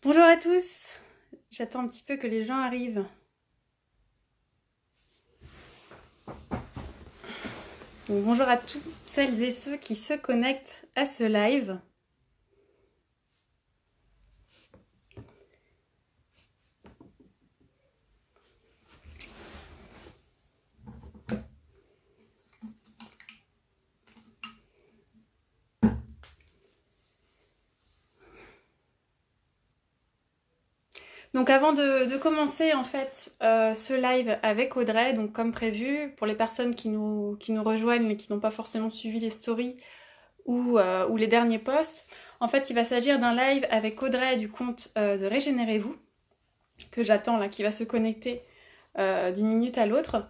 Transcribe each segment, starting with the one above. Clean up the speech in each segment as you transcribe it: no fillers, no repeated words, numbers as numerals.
Bonjour à tous, j'attends un petit peu que les gens arrivent. Donc, bonjour à toutes celles et ceux qui se connectent à ce live. Donc avant de commencer en fait ce live avec Audrey, donc comme prévu, pour les personnes qui nous rejoignent mais qui n'ont pas forcément suivi les stories ou les derniers posts, en fait il va s'agir d'un live avec Audrey du compte de Régénérez-vous, que j'attends là, qui va se connecter d'une minute à l'autre.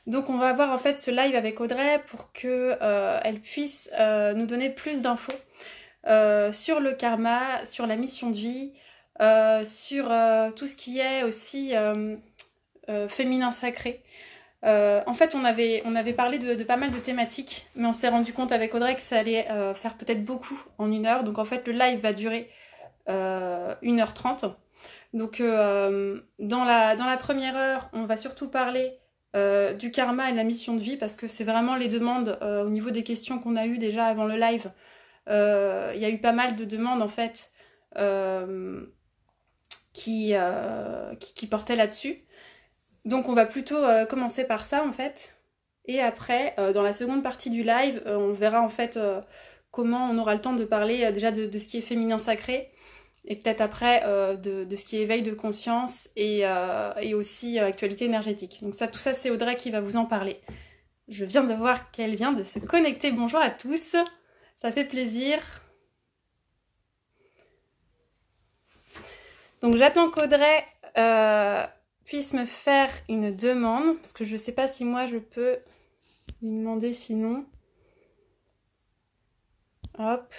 Donc on va avoir en fait ce live avec Audrey pour que elle puisse nous donner plus d'infos sur le karma, sur la mission de vie, sur tout ce qui est aussi féminin sacré. En fait, on avait parlé de pas mal de thématiques, mais on s'est rendu compte avec Audrey que ça allait faire peut-être beaucoup en 1 heure. Donc en fait, le live va durer 1h30. Donc dans la première heure, on va surtout parler du karma et de la mission de vie, parce que c'est vraiment les demandes au niveau des questions qu'on a eues déjà avant le live. Il y a eu pas mal de demandes en fait qui portaient là-dessus. Donc on va plutôt commencer par ça en fait. Et après, dans la seconde partie du live, on verra en fait comment on aura le temps de parler déjà de ce qui est féminin sacré. Et peut-être après de ce qui est éveil de conscience et aussi actualité énergétique. Donc ça, tout ça, c'est Audrey qui va vous en parler. Je viens de voir qu'elle vient de se connecter. Bonjour à tous, ça fait plaisir. Donc j'attends qu'Audrey puisse me faire une demande, parce que je ne sais pas si moi je peux lui demander sinon. Hop.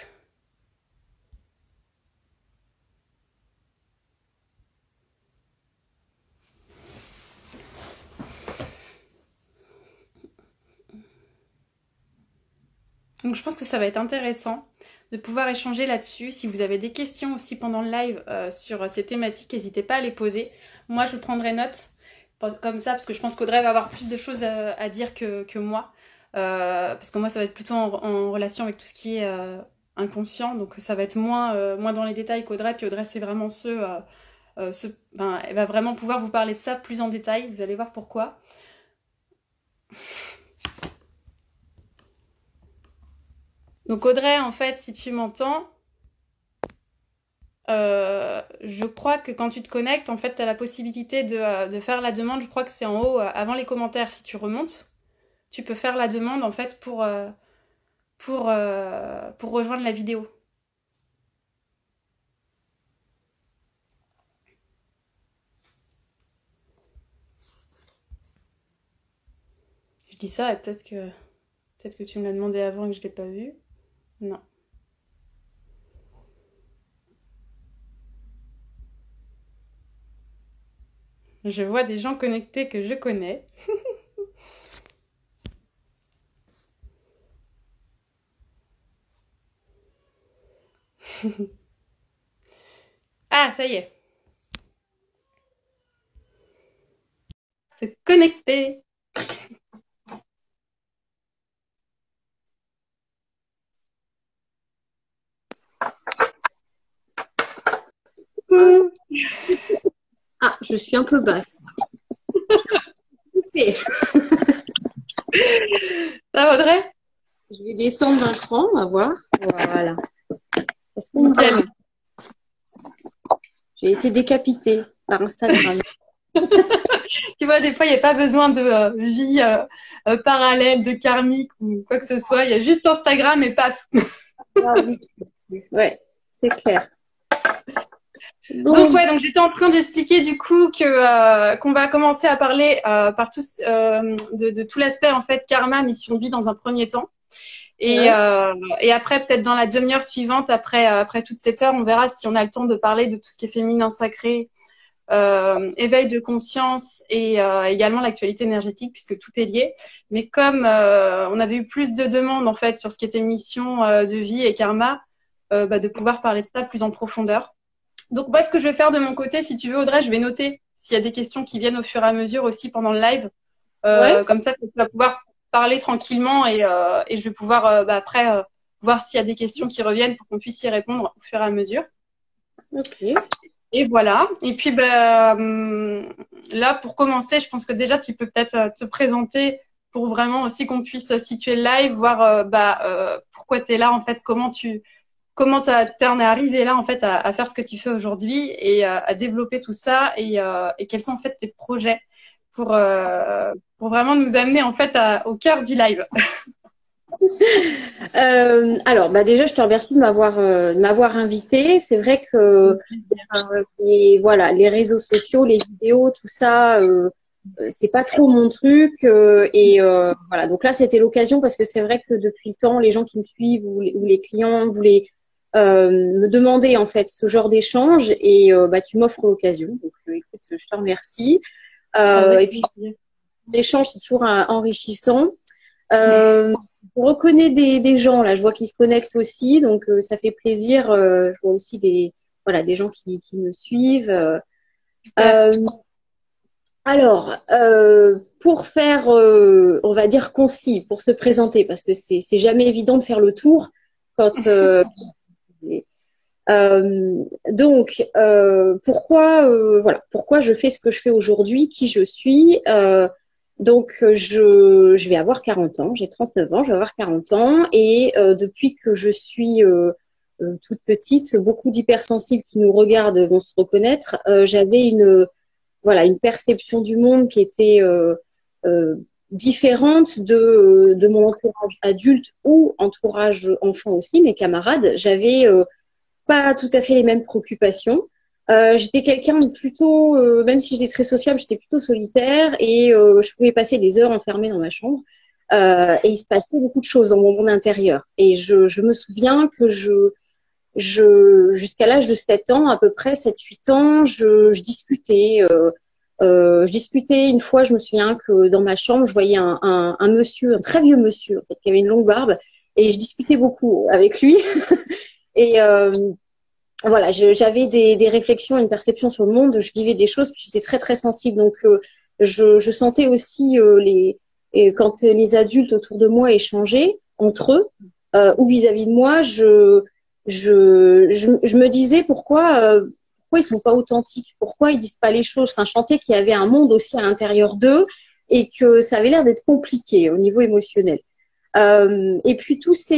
Donc je pense que ça va être intéressant de pouvoir échanger là-dessus. Si vous avez des questions aussi pendant le live sur ces thématiques, n'hésitez pas à les poser. Moi, je prendrai note comme ça, parce que je pense qu'Audrey va avoir plus de choses à dire que moi. Parce que moi, ça va être plutôt en relation avec tout ce qui est inconscient. Donc ça va être moins dans les détails qu'Audrey. Puis Audrey, c'est vraiment elle va vraiment pouvoir vous parler de ça plus en détail. Vous allez voir pourquoi. Donc Audrey, en fait, si tu m'entends, je crois que quand tu te connectes, en fait, tu as la possibilité de faire la demande. Je crois que c'est en haut, avant les commentaires, si tu remontes. Tu peux faire la demande, en fait, pour rejoindre la vidéo. Je dis ça et peut-être que tu me l'as demandé avant et que je ne l'ai pas vu. Non. Je vois des gens connectés que je connais. Ah, ça y est. C'est connecté. Ah, je suis un peu basse. Ok. Ça va, Audrey? Je vais descendre d'un cran, on va voir. Voilà. Est-ce qu'on me Nickel. voit? J'ai été décapitée par Instagram. Tu vois, des fois, il n'y a pas besoin de vie parallèle, de karmique ou quoi que ce soit. Il y a juste Instagram et paf. Ah oui. Ouais, c'est clair. Donc Bon, ouais, donc j'étais en train d'expliquer du coup que qu'on va commencer à parler de tout l'aspect en fait karma, mission de vie dans un premier temps. ouais. Et après, peut-être dans la demi-heure suivante, après toute cette heure, on verra si on a le temps de parler de tout ce qui est féminin sacré, éveil de conscience et également l'actualité énergétique, puisque tout est lié. Mais comme on avait eu plus de demandes en fait sur ce qui était mission de vie et karma, de pouvoir parler de ça plus en profondeur. Donc, moi, ce que je vais faire de mon côté, si tu veux, Audrey, je vais noter s'il y a des questions qui viennent au fur et à mesure aussi pendant le live. Ouais, Comme ça, tu vas pouvoir parler tranquillement et je vais pouvoir après voir s'il y a des questions qui reviennent pour qu'on puisse y répondre au fur et à mesure. ok. Et voilà. Et puis, là, pour commencer, je pense que déjà, tu peux peut-être te présenter pour vraiment aussi qu'on puisse situer le live, voir pourquoi tu es là, en fait, comment t'en es arrivé là, en fait, à faire ce que tu fais aujourd'hui et à développer tout ça et quels sont, en fait, tes projets pour vraiment nous amener, en fait, au cœur du live. Alors, bah déjà, je te remercie de m'avoir invité. C'est vrai que voilà, les réseaux sociaux, les vidéos, tout ça, c'est pas trop mon truc. Voilà, donc là, c'était l'occasion parce que c'est vrai que depuis le temps, les gens qui me suivent ou les clients voulaient me demander en fait ce genre d'échange et bah, tu m'offres l'occasion. Donc, écoute, je te remercie. Et Avec puis, plaisir. l'échange, c'est toujours enrichissant. Je reconnais des gens là, je vois qu'ils se connectent aussi, donc ça fait plaisir. Je vois aussi des gens qui me suivent. Super. Euh, pour faire, on va dire concis, pour se présenter, parce que c'est jamais évident de faire le tour quand. Pourquoi je fais ce que je fais aujourd'hui, qui je suis. Je vais avoir 40 ans, j'ai 39 ans, je vais avoir 40 ans et depuis que je suis toute petite, beaucoup d'hypersensibles qui nous regardent vont se reconnaître. J'avais une perception du monde qui était euh, différente de mon entourage adulte ou entourage enfant aussi, mes camarades. J'avais pas tout à fait les mêmes préoccupations. J'étais quelqu'un de plutôt, même si j'étais très sociable, j'étais plutôt solitaire et je pouvais passer des heures enfermée dans ma chambre. Et il se passait beaucoup de choses dans mon monde intérieur. Et je me souviens que jusqu'à l'âge de 7 ans, à peu près 7 8 ans, je discutais. Je discutais une fois, je me souviens que dans ma chambre, je voyais un monsieur, un très vieux monsieur, en fait, qui avait une longue barbe, et je discutais beaucoup avec lui. Et voilà, j'avais des réflexions, une perception sur le monde, je vivais des choses, puis j'étais très très sensible. Donc je sentais aussi et quand les adultes autour de moi échangeaient entre eux ou vis-à-vis de moi, je me disais pourquoi ils sont pas authentiques, pourquoi ils disent pas les choses. Enfin, je sentais qu'il y avait un monde aussi à l'intérieur d'eux et que ça avait l'air d'être compliqué au niveau émotionnel. Et puis tous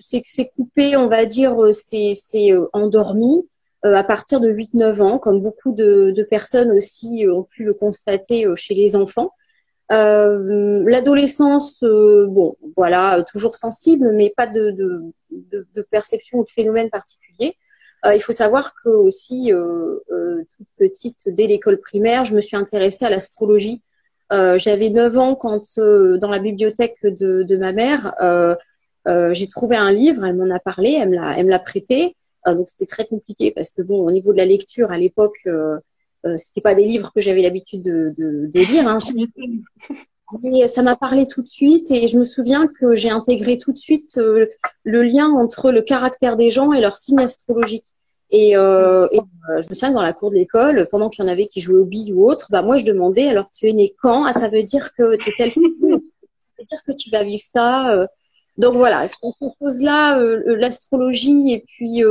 c'est coupé, on va dire, c'est endormi à partir de 8 9 ans, comme beaucoup de personnes aussi ont pu le constater chez les enfants. L'adolescence, bon, voilà, toujours sensible, mais pas de perception ou de phénomène particulier. Il faut savoir que aussi, toute petite, dès l'école primaire, je me suis intéressée à l'astrologie. J'avais 9 ans quand, dans la bibliothèque de ma mère, j'ai trouvé un livre, elle m'en a parlé, elle me l'a prêté. Donc c'était très compliqué parce que bon, au niveau de la lecture à l'époque, c'était pas des livres que j'avais l'habitude de lire, hein. Tu m'étonnes. Mais ça m'a parlé tout de suite et je me souviens que j'ai intégré tout de suite le lien entre le caractère des gens et leur signe astrologique. Je me souviens dans la cour de l'école, pendant qu'il y en avait qui jouaient aux billes ou autre, bah moi je demandais alors tu es né quand? Ah ça veut dire que tu es tel signe, ça veut dire que tu vas vivre ça. Donc voilà, c'est quelque chose-là, l'astrologie et puis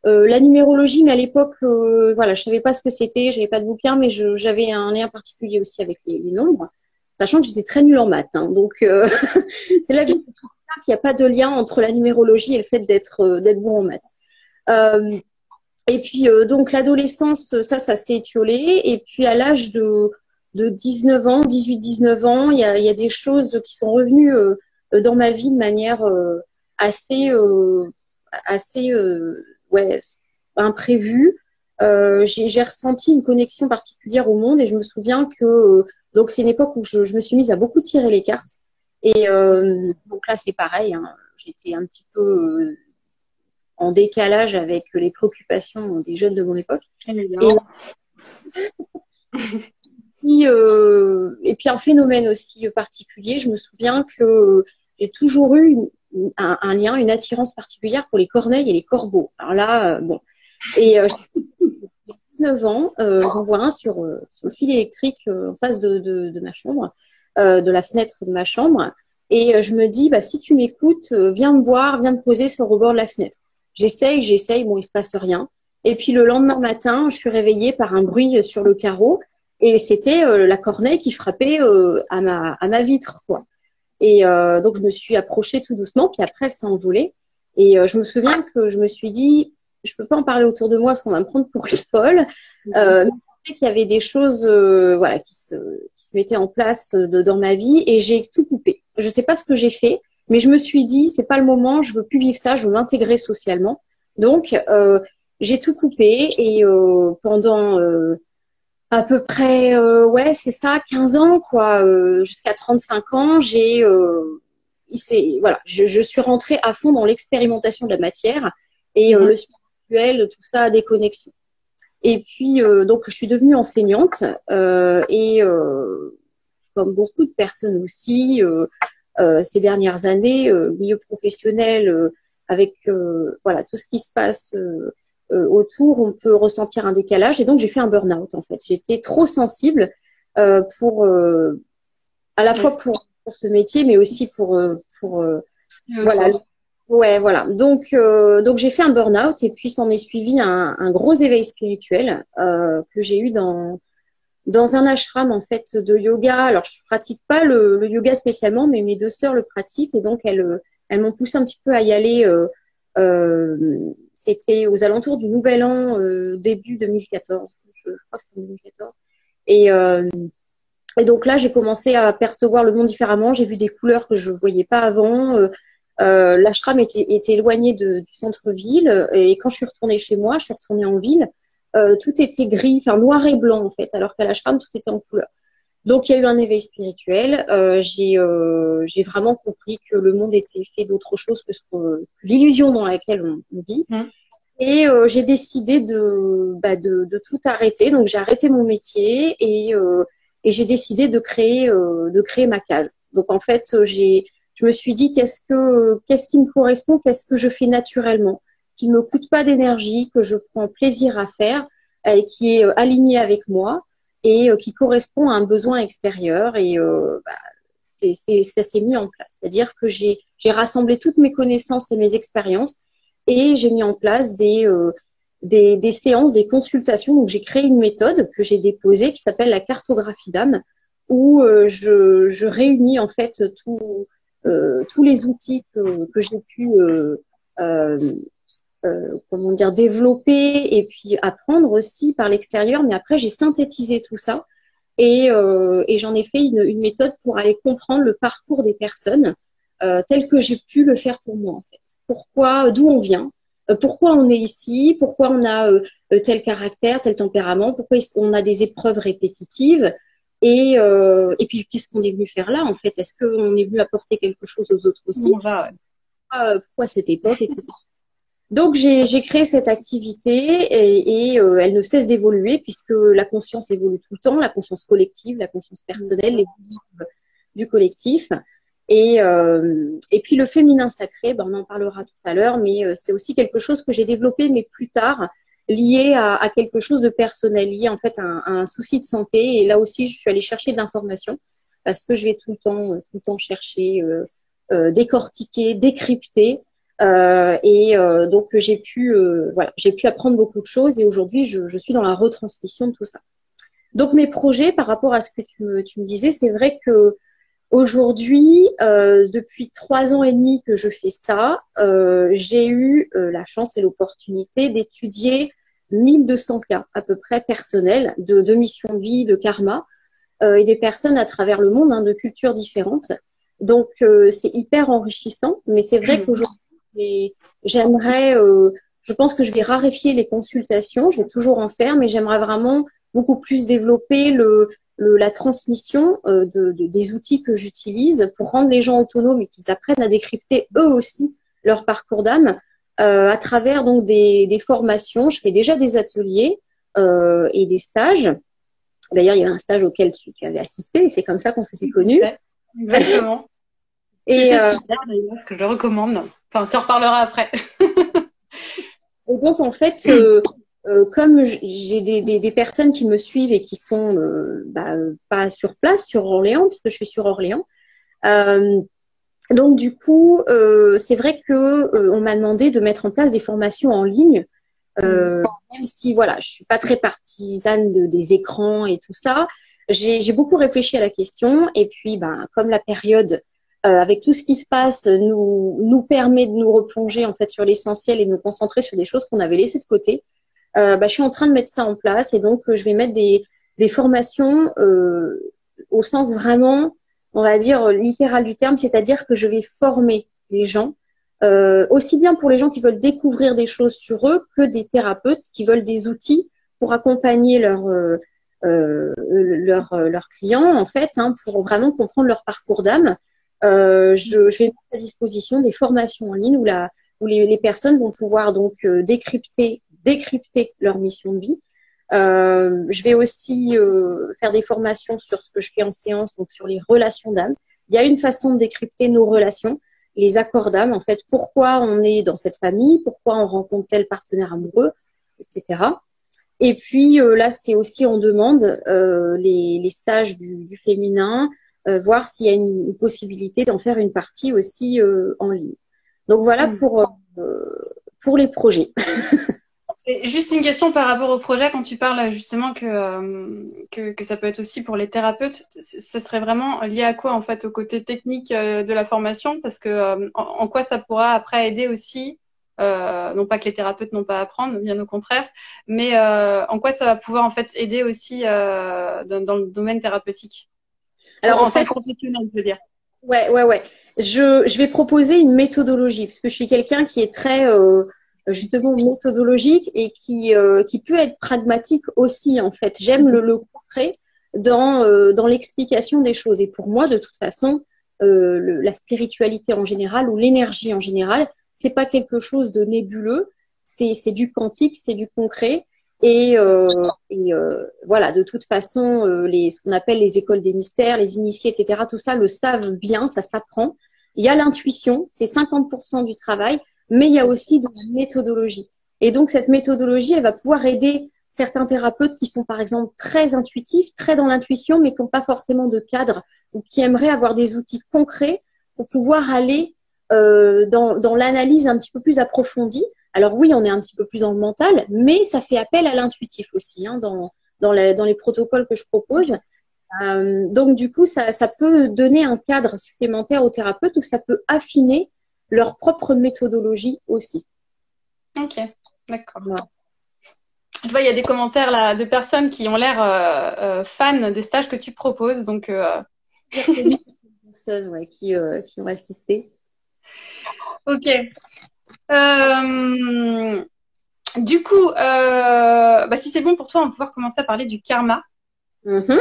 la numérologie, mais à l'époque, voilà, je savais pas ce que c'était, j'avais pas de bouquin, mais j'avais un lien particulier aussi avec les nombres, sachant que j'étais très nulle en maths. Hein, donc c'est là que j'ai compris qu'il n'y a pas de lien entre la numérologie et le fait d'être bon en maths. Euh, et puis donc l'adolescence, ça s'est étiolé. Et puis à l'âge de 19 ans, 18 19 ans, il y a des choses qui sont revenues dans ma vie de manière assez, assez ouais, imprévue. J'ai ressenti une connexion particulière au monde et je me souviens que donc c'est une époque où je me suis mise à beaucoup tirer les cartes. Et donc là c'est pareil, hein, j'étais un petit peu en décalage avec les préoccupations des jeunes de mon époque. Et Évidemment. et puis un phénomène aussi particulier, je me souviens que j'ai toujours eu un lien, une attirance particulière pour les corneilles et les corbeaux. Alors là, bon, Et j'ai 19 ans, j'en vois un sur le fil électrique en face de ma chambre, de la fenêtre de ma chambre. Et je me dis, bah, si tu m'écoutes, viens me voir, viens te poser sur le rebord de la fenêtre. J'essaye, bon, il se passe rien. Et puis le lendemain matin, je suis réveillée par un bruit sur le carreau. Et c'était la corneille qui frappait à ma vitre, quoi. Et donc, je me suis approchée tout doucement, puis après, elle s'est envolée. Et je me souviens que je me suis dit, je peux pas en parler autour de moi, parce qu'on va me prendre pour une folle. Mais je sais qu'il y avait des choses, voilà, qui se mettaient en place dans ma vie, et j'ai tout coupé. Je sais pas ce que j'ai fait, mais je me suis dit, c'est pas le moment, je veux plus vivre ça, je veux m'intégrer socialement. Donc, j'ai tout coupé, et pendant à peu près, ouais, c'est ça, 15 ans, quoi, jusqu'à 35 ans, voilà, je suis rentrée à fond dans l'expérimentation de la matière et le spirituel, tout ça, des connexions. Et puis, donc, je suis devenue enseignante et comme beaucoup de personnes aussi, ces dernières années, milieu professionnel, avec voilà tout ce qui se passe autour, on peut ressentir un décalage. Et donc, j'ai fait un burn-out, en fait. J'étais trop sensible pour, à la fois pour ce métier, mais aussi pour voilà. Ouais, voilà. Donc j'ai fait un burn-out et puis s'en est suivi un gros éveil spirituel que j'ai eu dans un ashram en fait de yoga. Alors je pratique pas le yoga spécialement, mais mes deux sœurs le pratiquent et donc elles m'ont poussé un petit peu à y aller. C'était aux alentours du Nouvel An, début 2014. Je crois que c'était 2014. Et donc là, j'ai commencé à percevoir le monde différemment. J'ai vu des couleurs que je voyais pas avant. L'ashram était éloigné du centre-ville. Et quand je suis retournée chez moi, je suis retournée en ville, tout était gris, enfin noir et blanc en fait, alors qu'à l'ashram, tout était en couleur. Donc il y a eu un éveil spirituel. J'ai vraiment compris que le monde était fait d'autre chose que l'illusion dans laquelle on vit. Et j'ai décidé de tout arrêter. Donc j'ai arrêté mon métier et j'ai décidé de créer ma case. Donc en fait, je me suis dit qu'est-ce qui me correspond, qu'est-ce que je fais naturellement, qui ne me coûte pas d'énergie, que je prends plaisir à faire, et qui est aligné avec moi et qui correspond à un besoin extérieur. Et ça s'est mis en place. C'est-à-dire que j'ai rassemblé toutes mes connaissances et mes expériences et j'ai mis en place des séances, des consultations. Donc, j'ai créé une méthode que j'ai déposée qui s'appelle la cartographie d'âme, où je réunis en fait tous les outils que j'ai pu comment dire, développer et puis apprendre aussi par l'extérieur. Mais après, j'ai synthétisé tout ça et j'en ai fait une méthode pour aller comprendre le parcours des personnes tel que j'ai pu le faire pour moi en fait. D'où on vient, pourquoi on est ici, pourquoi on a tel caractère, tel tempérament, pourquoi on a des épreuves répétitives et puis qu'est-ce qu'on est venu faire là en fait. Est-ce qu'on est venu apporter quelque chose aux autres aussi, pourquoi cette époque, etc. Donc j'ai créé cette activité et elle ne cesse d'évoluer puisque la conscience évolue tout le temps, la conscience collective, la conscience personnelle, les besoins du collectif. Et puis le féminin sacré, on en parlera tout à l'heure, mais c'est aussi quelque chose que j'ai développé, mais plus tard, lié à quelque chose de personnel, lié en fait à un souci de santé. Et là aussi, je suis allée chercher de l'information parce que je vais tout le temps chercher, décortiquer, décrypter. Donc j'ai pu apprendre beaucoup de choses et aujourd'hui je suis dans la retransmission de tout ça. Donc mes projets par rapport à ce que tu me disais, c'est vrai que aujourd'hui, depuis 3 ans et demi que je fais ça, j'ai eu la chance et l'opportunité d'étudier 1200 cas à peu près personnels de mission de vie, de karma et des personnes à travers le monde, de cultures différentes. Donc c'est hyper enrichissant, mais c'est vrai qu'aujourd'hui j'aimerais, je pense que je vais raréfier les consultations, je vais toujours en faire, mais j'aimerais vraiment beaucoup plus développer la transmission des outils que j'utilise pour rendre les gens autonomes et qu'ils apprennent à décrypter eux aussi leur parcours d'âme à travers donc des formations. Je fais déjà des ateliers et des stages. D'ailleurs, il y avait un stage auquel tu avais assisté et c'est comme ça qu'on s'était connus. Exactement. Et super d'ailleurs, que je recommande. Enfin, tu en reparleras après. Et donc, en fait, comme j'ai des personnes qui me suivent et qui sont pas sur place, sur Orléans, puisque je suis sur Orléans, euh, donc du coup, c'est vrai que on m'a demandé de mettre en place des formations en ligne, euh, même si voilà, je suis pas très partisane des écrans et tout ça. J'ai beaucoup réfléchi à la question et puis, ben, comme la période avec tout ce qui se passe nous permet de nous replonger en fait sur l'essentiel et de nous concentrer sur des choses qu'on avait laissées de côté. Je suis en train de mettre ça en place et donc je vais mettre des formations au sens vraiment, on va dire, littéral du terme, c'est-à-dire que je vais former les gens, aussi bien pour les gens qui veulent découvrir des choses sur eux que des thérapeutes qui veulent des outils pour accompagner leurs clients, en fait, hein, pour vraiment comprendre leur parcours d'âme. Je vais mettre à disposition des formations en ligne où les personnes vont pouvoir donc décrypter leur mission de vie. Je vais aussi faire des formations sur ce que je fais en séance, donc sur les relations d'âme. Il y a une façon de décrypter nos relations, les accords d'âme, en fait, pourquoi on est dans cette famille, pourquoi on rencontre tel partenaire amoureux, etc. Et puis là, c'est aussi on demande les stages du féminin, voir s'il y a une possibilité d'en faire une partie aussi en ligne. Donc voilà pour les projets. Et juste une question par rapport au projet, quand tu parles justement que ça peut être aussi pour les thérapeutes, ça serait vraiment lié à quoi en fait au côté technique de la formation? Parce que en quoi ça pourra après aider aussi, non pas que les thérapeutes n'ont pas à apprendre, bien au contraire, mais en quoi ça va pouvoir en fait aider aussi dans le domaine thérapeutique? Alors En en tant fait, que professionnel, je veux dire. ouais. Je vais proposer une méthodologie parce que je suis quelqu'un qui est très justement méthodologique et qui peut être pragmatique aussi en fait. J'aime le concret dans l'explication des choses. Et pour moi, de toute façon, la spiritualité en général ou l'énergie en général, c'est pas quelque chose de nébuleux. C'est du quantique, c'est du concret. Voilà, de toute façon, ce qu'on appelle les écoles des mystères, les initiés, etc., tout ça le savent bien, ça s'apprend. Il y a l'intuition, c'est 50% du travail, mais il y a aussi de la méthodologie. Et donc, cette méthodologie, elle va pouvoir aider certains thérapeutes qui sont, par exemple, très intuitifs, très dans l'intuition, mais qui n'ont pas forcément de cadre ou qui aimeraient avoir des outils concrets pour pouvoir aller dans l'analyse un petit peu plus approfondie. Alors oui, on est un petit peu plus dans le mental, mais ça fait appel à l'intuitif aussi hein, dans les protocoles que je propose. Donc du coup, ça peut donner un cadre supplémentaire aux thérapeutes ou ça peut affiner leur propre méthodologie aussi. Ok, d'accord. Voilà. Je vois, il y a des commentaires là de personnes qui ont l'air fans des stages que tu proposes, donc. Personnes ouais, qui ont assisté. Ok. Du coup, si c'est bon pour toi, on va pouvoir commencer à parler du karma. Mm-hmm.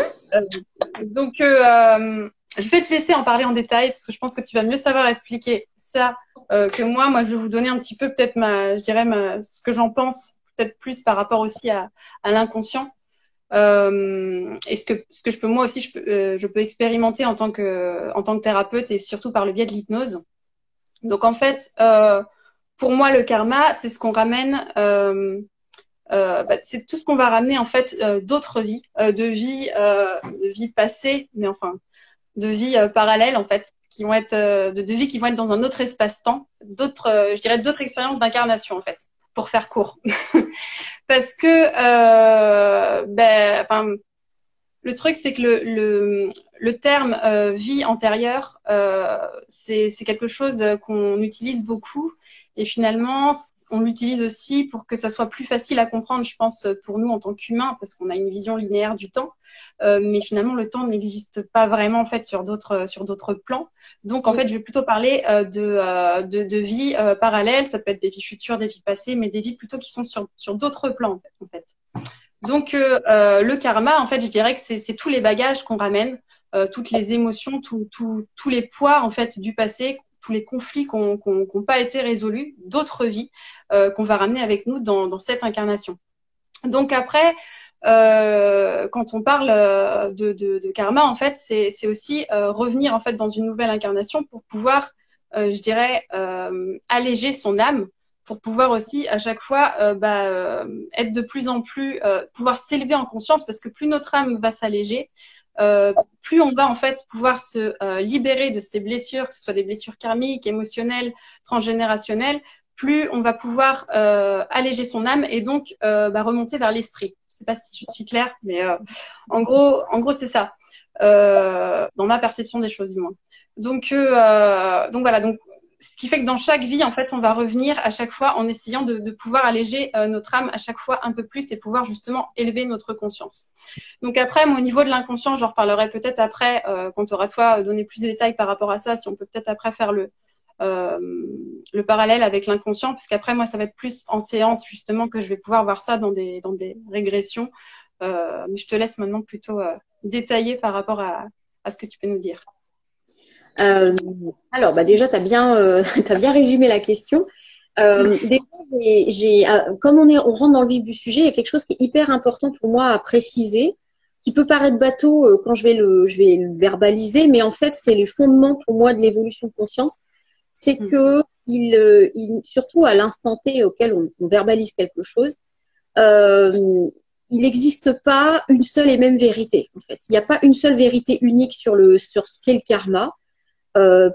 Donc, je vais te laisser en parler en détail parce que je pense que tu vas mieux savoir expliquer ça que moi. Moi, je vais vous donner un petit peu peut-être ce que j'en pense, peut-être plus par rapport aussi à l'inconscient. Et ce que je peux moi aussi, je peux expérimenter en tant que thérapeute et surtout par le biais de l'hypnose. Donc en fait, pour moi, le karma, c'est ce qu'on ramène. C'est tout ce qu'on va ramener en fait d'autres vies, de vies passées, mais enfin de vies parallèles en fait, qui vont être de vies qui vont être dans un autre espace-temps, je dirais d'autres expériences d'incarnation en fait, pour faire court, parce que le truc c'est que le terme vie antérieure, c'est quelque chose qu'on utilise beaucoup. Et finalement, on l'utilise aussi pour que ça soit plus facile à comprendre, je pense, pour nous en tant qu'humains, parce qu'on a une vision linéaire du temps. Mais finalement, le temps n'existe pas vraiment en fait sur d'autres plans. Donc, en fait, je vais plutôt parler de vies parallèles. Ça peut être des vies futures, des vies passées, mais des vies plutôt qui sont sur d'autres plans en fait. Donc, le karma, en fait, je dirais que c'est tous les bagages qu'on ramène, toutes les émotions, tous les poids en fait du passé, tous les conflits qui n'ont pas été résolus, d'autres vies qu'on va ramener avec nous dans cette incarnation. Donc après, quand on parle de karma, en fait, c'est aussi revenir en fait dans une nouvelle incarnation pour pouvoir, je dirais, alléger son âme, pour pouvoir aussi à chaque fois être de plus en plus, pouvoir s'élever en conscience, parce que plus notre âme va s'alléger, plus on va en fait pouvoir se libérer de ces blessures, que ce soit des blessures karmiques, émotionnelles, transgénérationnelles, plus on va pouvoir alléger son âme et donc remonter vers l'esprit. Je sais pas si je suis claire, mais en gros c'est ça, dans ma perception des choses du moins. Donc voilà, donc ce qui fait que dans chaque vie, en fait, on va revenir à chaque fois en essayant de pouvoir alléger notre âme à chaque fois un peu plus et pouvoir justement élever notre conscience. Donc après, au niveau de l'inconscient, j'en reparlerai peut-être après, quand tu auras toi donné plus de détails par rapport à ça, si on peut peut-être après faire le parallèle avec l'inconscient, parce qu'après, moi, ça va être plus en séance, justement, que je vais pouvoir voir ça dans des régressions. Mais je te laisse maintenant plutôt détailler par rapport à ce que tu peux nous dire. Alors, déjà, tu as bien résumé la question. Déjà, comme on rentre dans le vif du sujet, il y a quelque chose qui est hyper important pour moi à préciser, qui peut paraître bateau quand je vais le verbaliser, mais en fait, c'est les fondements pour moi de l'évolution de conscience. C'est que surtout à l'instant T auquel on verbalise quelque chose, il n'existe pas une seule et même vérité. En fait, il n'y a pas une seule vérité unique sur ce qu'est le karma.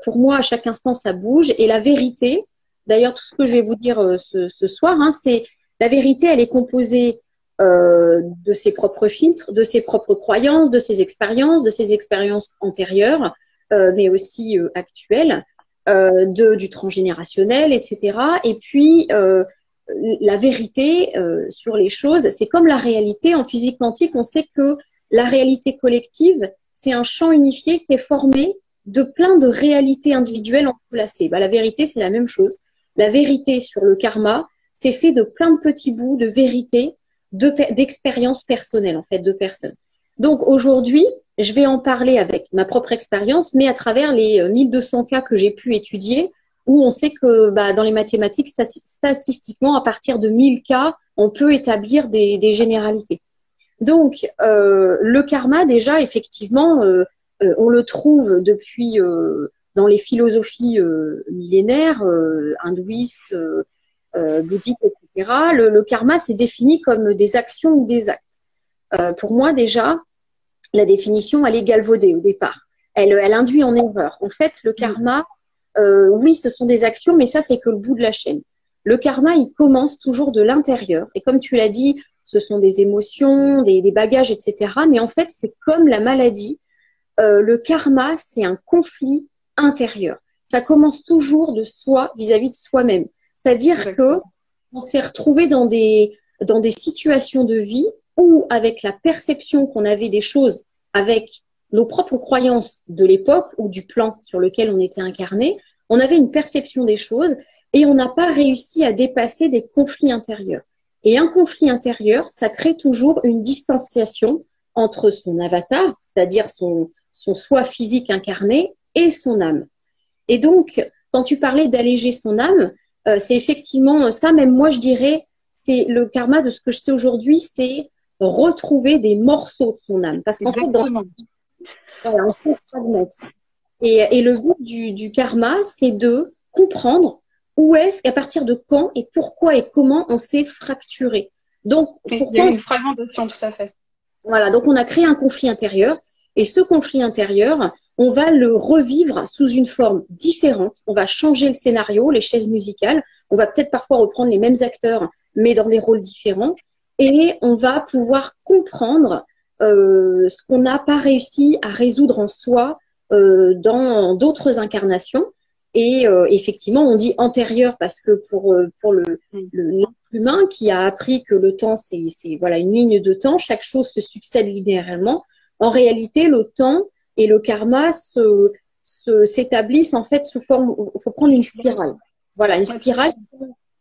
Pour moi, à chaque instant, ça bouge. Et la vérité, d'ailleurs, tout ce que je vais vous dire ce soir, c'est la vérité, elle est composée de ses propres filtres, de ses propres croyances, de ses expériences antérieures, mais aussi actuelles, du transgénérationnel, etc. Et puis, la vérité sur les choses, c'est comme la réalité. En physique quantique, on sait que la réalité collective, c'est un champ unifié qui est formé de plein de réalités individuelles entrelacées. La vérité, c'est la même chose. La vérité sur le karma, c'est fait de plein de petits bouts de vérité, d'expériences personnelles, en fait, de personnes. Donc, aujourd'hui, je vais en parler avec ma propre expérience, mais à travers les 1200 cas que j'ai pu étudier, où on sait que dans les mathématiques, statistiquement, à partir de 1000 cas, on peut établir des généralités. Donc, le karma, déjà, effectivement, on le trouve depuis dans les philosophies millénaires, hindouistes, bouddhiques, etc. Le karma, c'est défini comme des actions ou des actes. Pour moi, déjà, la définition, elle est galvaudée au départ. Elle induit en erreur. En fait, le karma, oui, ce sont des actions, mais ça, c'est que le bout de la chaîne. Le karma, il commence toujours de l'intérieur. Et comme tu l'as dit, ce sont des émotions, des bagages, etc. Mais en fait, c'est comme la maladie. Le karma, c'est un conflit intérieur. Ça commence toujours de soi vis-à-vis de soi-même. C'est-à-dire que on s'est retrouvé dans des situations de vie où, avec la perception qu'on avait des choses, avec nos propres croyances de l'époque ou du plan sur lequel on était incarné, on avait une perception des choses et on n'a pas réussi à dépasser des conflits intérieurs. Et un conflit intérieur, ça crée toujours une distanciation entre son avatar, c'est-à-dire son soi physique incarné, et son âme. Et donc, quand tu parlais d'alléger son âme, c'est effectivement ça, même moi je dirais, c'est le karma de ce que je sais aujourd'hui, c'est retrouver des morceaux de son âme. Parce qu'en fait, on se fragmente. Et le but du karma, c'est de comprendre où est-ce qu'à partir de quand et pourquoi et comment on s'est fracturé. Donc, il y a une fragmentation, tout à fait. Voilà, donc on a créé un conflit intérieur. Et ce conflit intérieur, on va le revivre sous une forme différente. On va changer le scénario, les chaises musicales. On va peut-être parfois reprendre les mêmes acteurs, mais dans des rôles différents. Et on va pouvoir comprendre ce qu'on n'a pas réussi à résoudre en soi dans d'autres incarnations. Et effectivement, on dit antérieur parce que pour l'être humain qui a appris que le temps, c'est voilà, une ligne de temps, chaque chose se succède linéairement. En réalité, le temps et le karma s'établissent en fait sous forme, il faut prendre une spirale. Voilà, une spirale.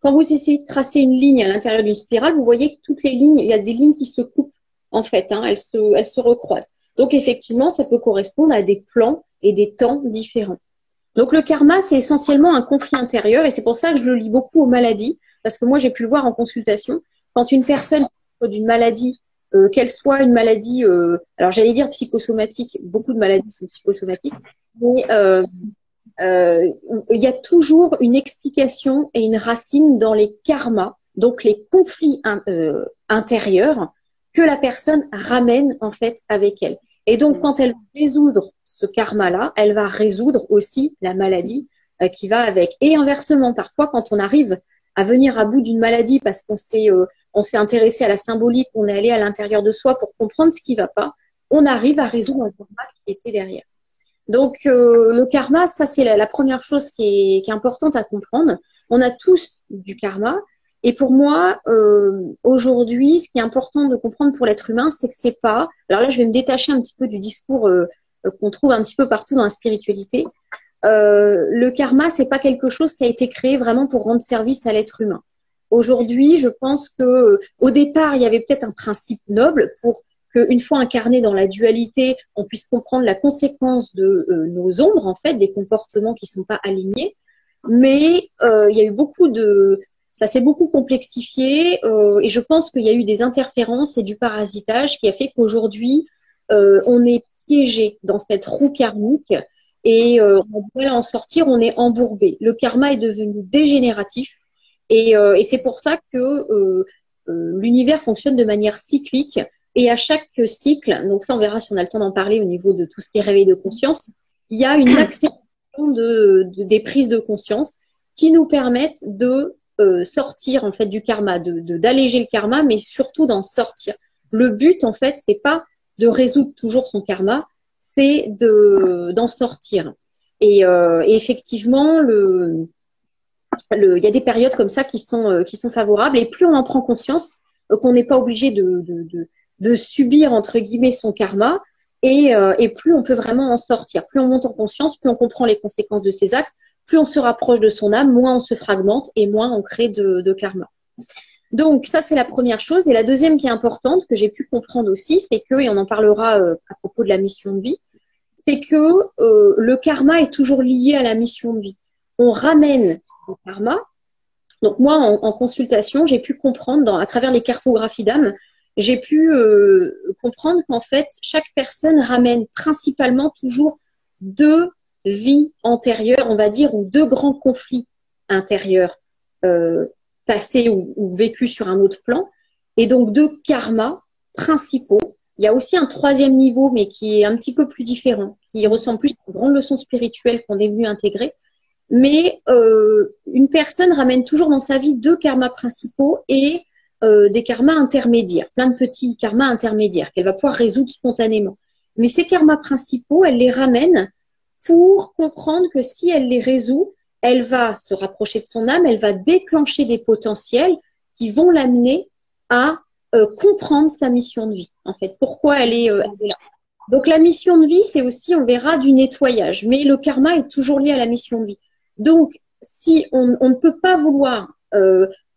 Quand vous essayez de tracer une ligne à l'intérieur d'une spirale, vous voyez que toutes les lignes, il y a des lignes qui se coupent en fait, elles se recroisent. Donc effectivement, ça peut correspondre à des plans et des temps différents. Donc le karma, c'est essentiellement un conflit intérieur et c'est pour ça que je le lie beaucoup aux maladies, parce que moi j'ai pu le voir en consultation. Quand une personne souffre d'une maladie, qu'elle soit une maladie, alors j'allais dire psychosomatique, beaucoup de maladies sont psychosomatiques, mais il y a toujours une explication et une racine dans les karmas, donc les conflits intérieurs que la personne ramène en fait avec elle. Et donc, quand elle va résoudre ce karma-là, elle va résoudre aussi la maladie qui va avec. Et inversement, parfois, quand on arrive à venir à bout d'une maladie parce qu'on s'est intéressé à la symbolique, on est allé à l'intérieur de soi pour comprendre ce qui ne va pas, on arrive à résoudre un karma qui était derrière. Donc, le karma, ça, c'est la première chose qui est importante à comprendre. On a tous du karma. Et pour moi, aujourd'hui, ce qui est important de comprendre pour l'être humain, c'est que c'est pas… Alors là, je vais me détacher un petit peu du discours qu'on trouve un petit peu partout dans la spiritualité. Le karma, c'est pas quelque chose qui a été créé vraiment pour rendre service à l'être humain. Aujourd'hui, je pense que au départ, il y avait peut-être un principe noble pour qu'une fois incarné dans la dualité, on puisse comprendre la conséquence de nos ombres, en fait, des comportements qui sont pas alignés. Mais il y a eu ça s'est beaucoup complexifié et je pense qu'il y a eu des interférences et du parasitage qui a fait qu'aujourd'hui, on est piégé dans cette roue karmique et on a du mal à en sortir, on est embourbé. Le karma est devenu dégénératif et c'est pour ça que l'univers fonctionne de manière cyclique et à chaque cycle, donc ça on verra si on a le temps d'en parler au niveau de tout ce qui est réveil de conscience, il y a une accélération des prises de conscience qui nous permettent de sortir en fait du karma, d'alléger le karma, mais surtout d'en sortir. Le but en fait, c'est pas de résoudre toujours son karma, c'est d'en sortir. Et effectivement, il y a des périodes comme ça qui sont favorables. Et plus on en prend conscience, qu'on n'est pas obligé de subir entre guillemets son karma, et plus on peut vraiment en sortir. Plus on monte en conscience, plus on comprend les conséquences de ses actes. Plus on se rapproche de son âme, moins on se fragmente et moins on crée de karma. Donc ça, c'est la première chose. Et la deuxième qui est importante, que j'ai pu comprendre aussi, c'est que, et on en parlera à propos de la mission de vie, c'est que le karma est toujours lié à la mission de vie. On ramène le karma. Donc moi, en consultation, j'ai pu comprendre, à travers les cartographies d'âme, j'ai pu comprendre qu'en fait, chaque personne ramène principalement toujours deux vie antérieure, on va dire, ou deux grands conflits intérieurs passés ou vécus sur un autre plan, et donc deux karmas principaux. Il y a aussi un troisième niveau, mais qui est un petit peu plus différent, qui ressemble plus à une grande leçon spirituelle qu'on est venu intégrer. Mais une personne ramène toujours dans sa vie deux karmas principaux et des karmas intermédiaires, plein de petits karmas intermédiaires qu'elle va pouvoir résoudre spontanément. Mais ces karmas principaux, elle les ramène pour comprendre que si elle les résout, elle va se rapprocher de son âme, elle va déclencher des potentiels qui vont l'amener à comprendre sa mission de vie, en fait. Pourquoi elle est là. Donc la mission de vie, c'est aussi, on verra, du nettoyage. Mais le karma est toujours lié à la mission de vie. Donc, si on ne peut pas vouloir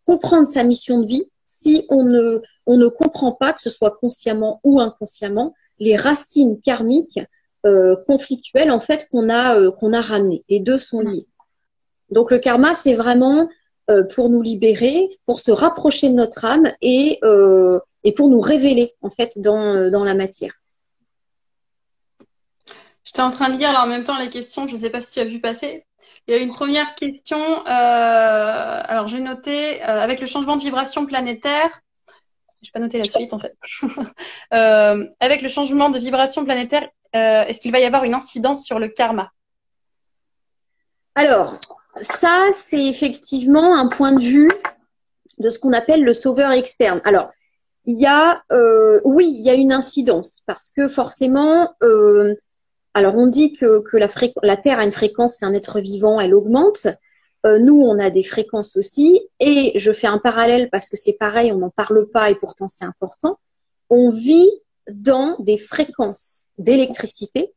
comprendre sa mission de vie, si on ne comprend pas, que ce soit consciemment ou inconsciemment, les racines karmiques conflictuelles en fait qu'on a ramenées. Les deux sont liés. Donc le karma, c'est vraiment pour nous libérer, pour se rapprocher de notre âme et pour nous révéler en fait dans la matière. J'étais en train de lire là en même temps les questions, je ne sais pas si tu as vu passer. Il y a une première question, alors j'ai noté, avec le changement de vibration planétaire, je n'ai pas noté la suite en fait, avec le changement de vibration planétaire, est-ce qu'il va y avoir une incidence sur le karma? Alors, ça c'est effectivement un point de vue de ce qu'on appelle le sauveur externe. Alors, il y a, oui, il y a une incidence parce que forcément… alors, on dit que la Terre a une fréquence, c'est un être vivant, elle augmente. Nous, on a des fréquences aussi. Et je fais un parallèle parce que c'est pareil, on n'en parle pas et pourtant c'est important. On vit dans des fréquences d'électricité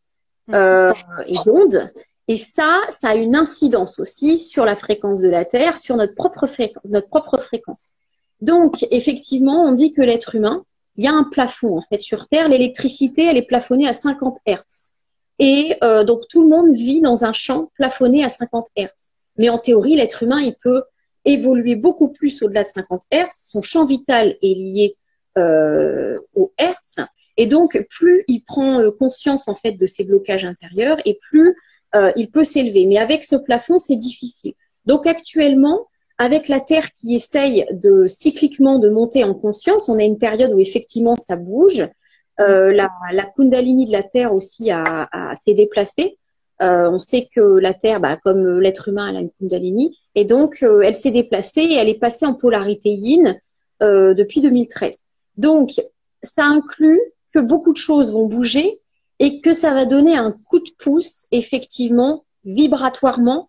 et d'ondes. Et ça a une incidence aussi sur la fréquence de la Terre, sur notre propre fréquence. Donc, effectivement, on dit que l'être humain, il y a un plafond en fait sur Terre. L'électricité, elle est plafonnée à 50 Hertz. Et donc, tout le monde vit dans un champ plafonné à 50 Hertz. Mais en théorie, l'être humain, il peut évoluer beaucoup plus au-delà de 50 Hertz. Son champ vital est lié au Hertz. Et donc, plus il prend conscience en fait de ses blocages intérieurs et plus il peut s'élever. Mais avec ce plafond, c'est difficile. Donc actuellement, avec la Terre qui essaye de cycliquement de monter en conscience, on a une période où effectivement ça bouge. La Kundalini de la Terre aussi s'est déplacée. On sait que la Terre, comme l'être humain, elle a une Kundalini. Et donc, elle s'est déplacée et elle est passée en polarité yin depuis 2013. Donc, ça inclut que beaucoup de choses vont bouger et que ça va donner un coup de pouce, effectivement, vibratoirement,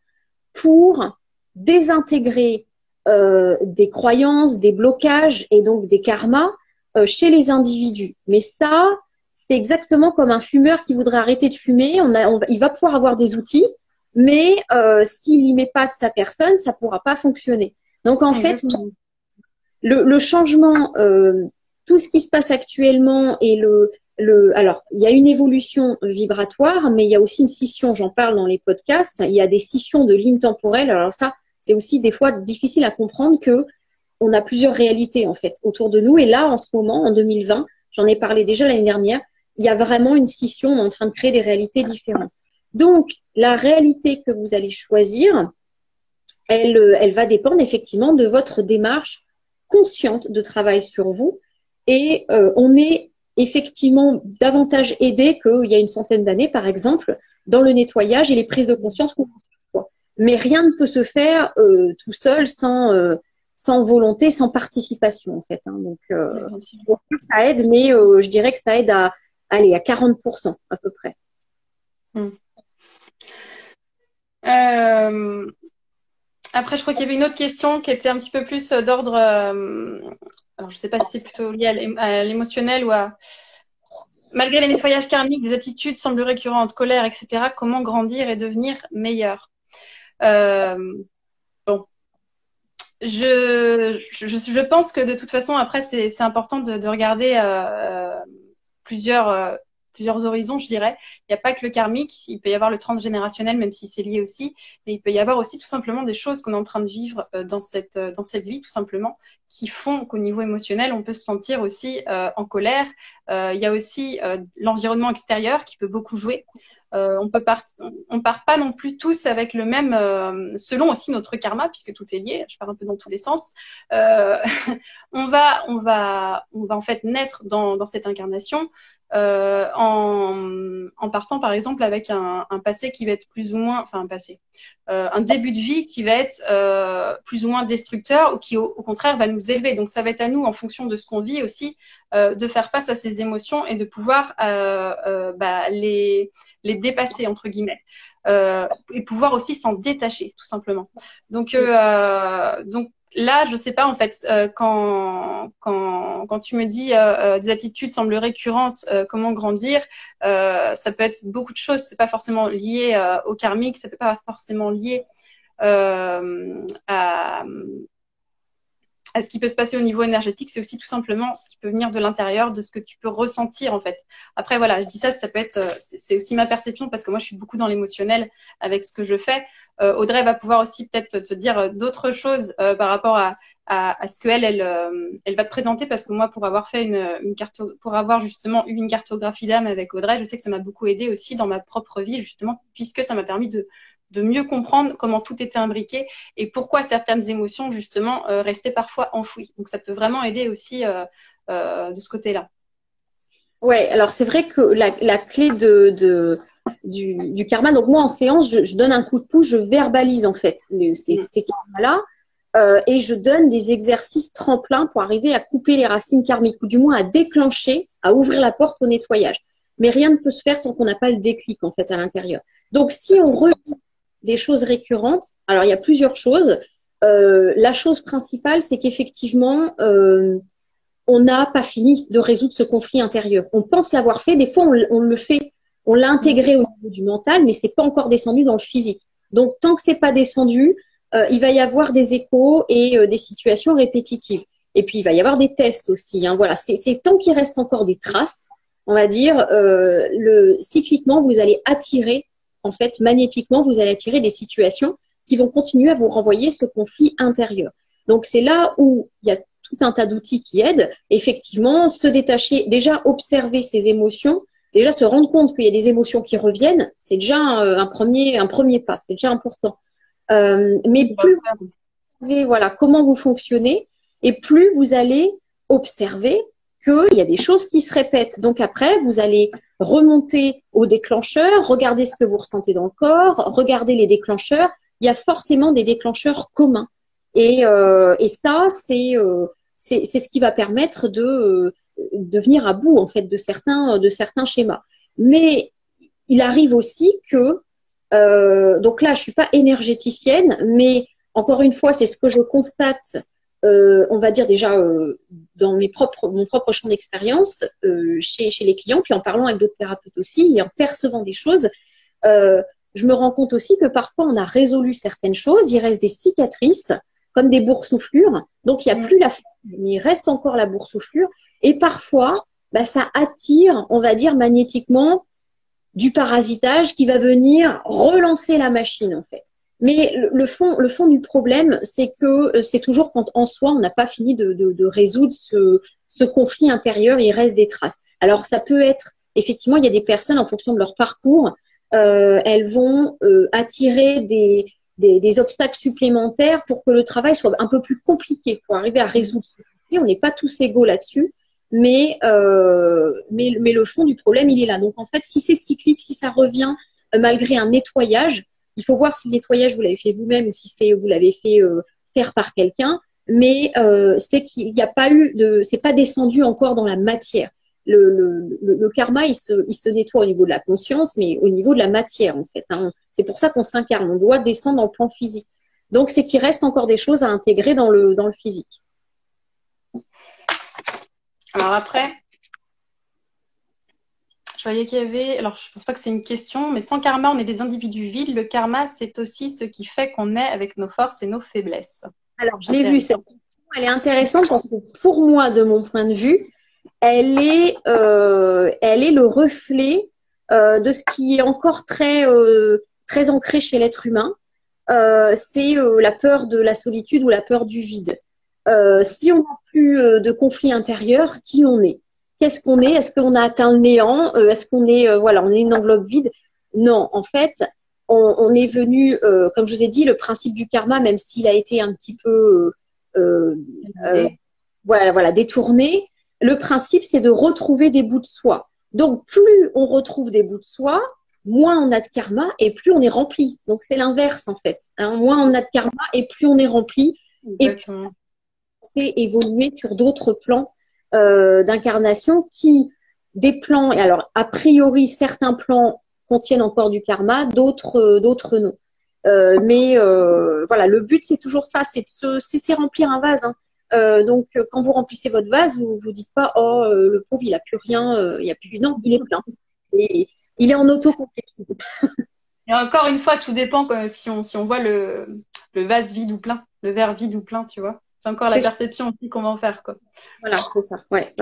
pour désintégrer des croyances, des blocages et donc des karmas chez les individus. Mais ça, c'est exactement comme un fumeur qui voudrait arrêter de fumer. Il va pouvoir avoir des outils, mais s'il n'y met pas de sa personne, ça ne pourra pas fonctionner. Donc en fait, le changement, tout ce qui se passe actuellement et alors, il y a une évolution vibratoire, mais il y a aussi une scission, j'en parle dans les podcasts, il y a des scissions de lignes temporelles. Alors ça, c'est aussi des fois difficile à comprendre que on a plusieurs réalités en fait autour de nous. Et là, en ce moment, en 2020, j'en ai parlé déjà l'année dernière, il y a vraiment une scission, on est en train de créer des réalités différentes. Donc, la réalité que vous allez choisir, elle va dépendre effectivement de votre démarche consciente de travail sur vous. Et on est effectivement davantage aidé qu'il y a une centaine d'années, par exemple, dans le nettoyage et les prises de conscience qu'on fait. Mais rien ne peut se faire tout seul sans volonté, sans participation, en fait. Hein. Donc, ça aide, mais je dirais que ça aide à 40% à peu près. Après, je crois qu'il y avait une autre question qui était un petit peu plus d'ordre. Alors, je ne sais pas si c'est plutôt lié à l'émotionnel ou à. Malgré les nettoyages karmiques, des attitudes semblent récurrentes, colère, etc. Comment grandir et devenir meilleur? Bon. Je pense que de toute façon, après, c'est important de regarder plusieurs horizons, je dirais. Il n'y a pas que le karmique, il peut y avoir le transgénérationnel, même si c'est lié aussi, mais il peut y avoir aussi tout simplement des choses qu'on est en train de vivre dans cette vie, tout simplement, qui font qu'au niveau émotionnel, on peut se sentir aussi en colère. Il y a aussi l'environnement extérieur qui peut beaucoup jouer. On part pas non plus tous avec le même, selon aussi notre karma, puisque tout est lié. Je pars un peu dans tous les sens. On va en fait naître dans cette incarnation en partant par exemple avec un passé qui va être plus ou moins, enfin un passé, un début de vie qui va être plus ou moins destructeur ou qui au contraire va nous élever. Donc ça va être à nous en fonction de ce qu'on vit aussi de faire face à ces émotions et de pouvoir les dépasser entre guillemets et pouvoir aussi s'en détacher tout simplement. Donc là, je sais pas en fait quand tu me dis des attitudes semblent récurrentes, comment grandir, ça peut être beaucoup de choses. C'est pas forcément lié au karmique, ça peut pas forcément lié à ce qui peut se passer au niveau énergétique. C'est aussi tout simplement ce qui peut venir de l'intérieur, de ce que tu peux ressentir en fait. Après voilà, je dis ça peut être, c'est aussi ma perception parce que moi je suis beaucoup dans l'émotionnel avec ce que je fais. Audrey va pouvoir aussi peut-être te dire d'autres choses par rapport à ce qu'elle elle va te présenter, parce que moi pour avoir fait pour avoir justement eu une cartographie d'âme avec Audrey, je sais que ça m'a beaucoup aidé aussi dans ma propre vie justement, puisque ça m'a permis de mieux comprendre comment tout était imbriqué et pourquoi certaines émotions justement restaient parfois enfouies. Donc ça peut vraiment aider aussi de ce côté-là. Ouais, alors c'est vrai que la clé du karma, donc moi en séance, je donne un coup de pouce, je verbalise en fait ces karmas-là et je donne des exercices tremplins pour arriver à couper les racines karmiques ou du moins à déclencher, à ouvrir la porte au nettoyage. Mais rien ne peut se faire tant qu'on n'a pas le déclic en fait à l'intérieur. Donc si on revit des choses récurrentes, alors il y a plusieurs choses. La chose principale, c'est qu'effectivement, on n'a pas fini de résoudre ce conflit intérieur. On pense l'avoir fait, des fois on le fait, on l'a intégré au niveau du mental, mais c'est pas encore descendu dans le physique. Donc tant que c'est pas descendu, il va y avoir des échos et des situations répétitives. Et puis il va y avoir des tests aussi. Hein, voilà, c'est tant qu'il reste encore des traces, on va dire, cycliquement vous allez attirer, en fait, magnétiquement, vous allez attirer des situations qui vont continuer à vous renvoyer ce conflit intérieur. Donc, c'est là où il y a tout un tas d'outils qui aident. Effectivement, se détacher, déjà observer ses émotions, déjà se rendre compte qu'il y a des émotions qui reviennent, c'est déjà un premier pas, c'est déjà important. Mais plus vous savez, voilà, comment vous fonctionnez, et plus vous allez observer qu'il y a des choses qui se répètent. Donc après, vous allez remonter au déclencheur, regarder ce que vous ressentez dans le corps, regarder les déclencheurs. Il y a forcément des déclencheurs communs. Et ça, c'est ce qui va permettre de venir à bout en fait de certains schémas. Mais il arrive aussi que donc là, je suis pas énergéticienne, mais encore une fois, c'est ce que je constate. On va dire déjà dans mon propre champ d'expérience chez les clients, puis en parlant avec d'autres thérapeutes aussi, et en percevant des choses, je me rends compte aussi que parfois on a résolu certaines choses, il reste des cicatrices, comme des boursouflures, donc il n'y a plus la forme, mais il reste encore la boursouflure, et parfois, bah, ça attire, on va dire magnétiquement, du parasitage qui va venir relancer la machine en fait. Mais le fond du problème, c'est que c'est toujours quand en soi on n'a pas fini de résoudre ce conflit intérieur, il reste des traces. Alors ça peut être, effectivement, il y a des personnes en fonction de leur parcours, elles vont attirer des obstacles supplémentaires pour que le travail soit un peu plus compliqué, pour arriver à résoudre ce conflit. On n'est pas tous égaux là-dessus. Mais le fond du problème, il est là. Donc, en fait, si c'est cyclique, si ça revient malgré un nettoyage, il faut voir si le nettoyage, vous l'avez fait vous-même ou si vous l'avez fait faire par quelqu'un. Mais c'est qu'il n'y a pas c'est pas descendu encore dans la matière. Le karma, il se nettoie au niveau de la conscience, mais au niveau de la matière, en fait. Hein. C'est pour ça qu'on s'incarne. On doit descendre dans le plan physique. Donc, c'est qu'il reste encore des choses à intégrer dans le physique. Alors après, je voyais qu'il y avait, alors je pense pas que c'est une question, mais sans karma, on est des individus vides. Le karma, c'est aussi ce qui fait qu'on est avec nos forces et nos faiblesses. Alors, je l'ai vue, cette question, elle est intéressante parce que pour moi, de mon point de vue, elle est le reflet de ce qui est encore très ancré chez l'être humain. C'est la peur de la solitude ou la peur du vide. Si on n'a plus de conflit intérieur, qui on est? Qu'est-ce qu'on est? Est-ce qu'on a atteint le néant? Est-ce qu'on est, voilà, on est une enveloppe vide? Non, en fait, on est venu, comme je vous ai dit, le principe du karma, même s'il a été un petit peu voilà, détourné, le principe, c'est de retrouver des bouts de soi. Donc, plus on retrouve des bouts de soi, moins on a de karma et plus on est rempli. Donc, c'est l'inverse, en fait. Hein, moins on a de karma et plus on est rempli. Exactement. Et c'est évoluer sur d'autres plans d'incarnation des plans, et alors a priori certains plans contiennent encore du karma, d'autres non. Mais voilà, le but c'est toujours ça, c'est remplir un vase. Hein. Donc quand vous remplissez votre vase, vous dites pas oh le pauvre il a plus rien, il y a plus non, il est plein. Et il est en auto-complétion. Et encore une fois, tout dépend si on voit le vase vide ou plein, le verre vide ou plein, tu vois. C'est encore la perception aussi qu'on va en faire, quoi. Voilà, c'est ça. Ouais.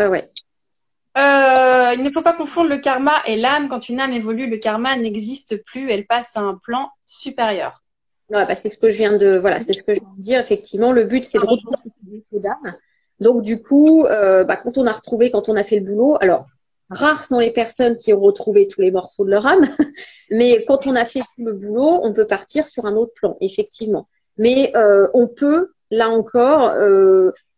Il ne faut pas confondre le karma et l'âme. Quand une âme évolue, le karma n'existe plus. Elle passe à un plan supérieur. Ouais, bah, c'est ce que je viens de dire. Effectivement, le but, c'est de retrouver d'âme. Donc, du coup, quand on a fait le boulot, alors, rares sont les personnes qui ont retrouvé tous les morceaux de leur âme, mais quand on a fait tout le boulot, on peut partir sur un autre plan, effectivement. Mais on peut, là encore,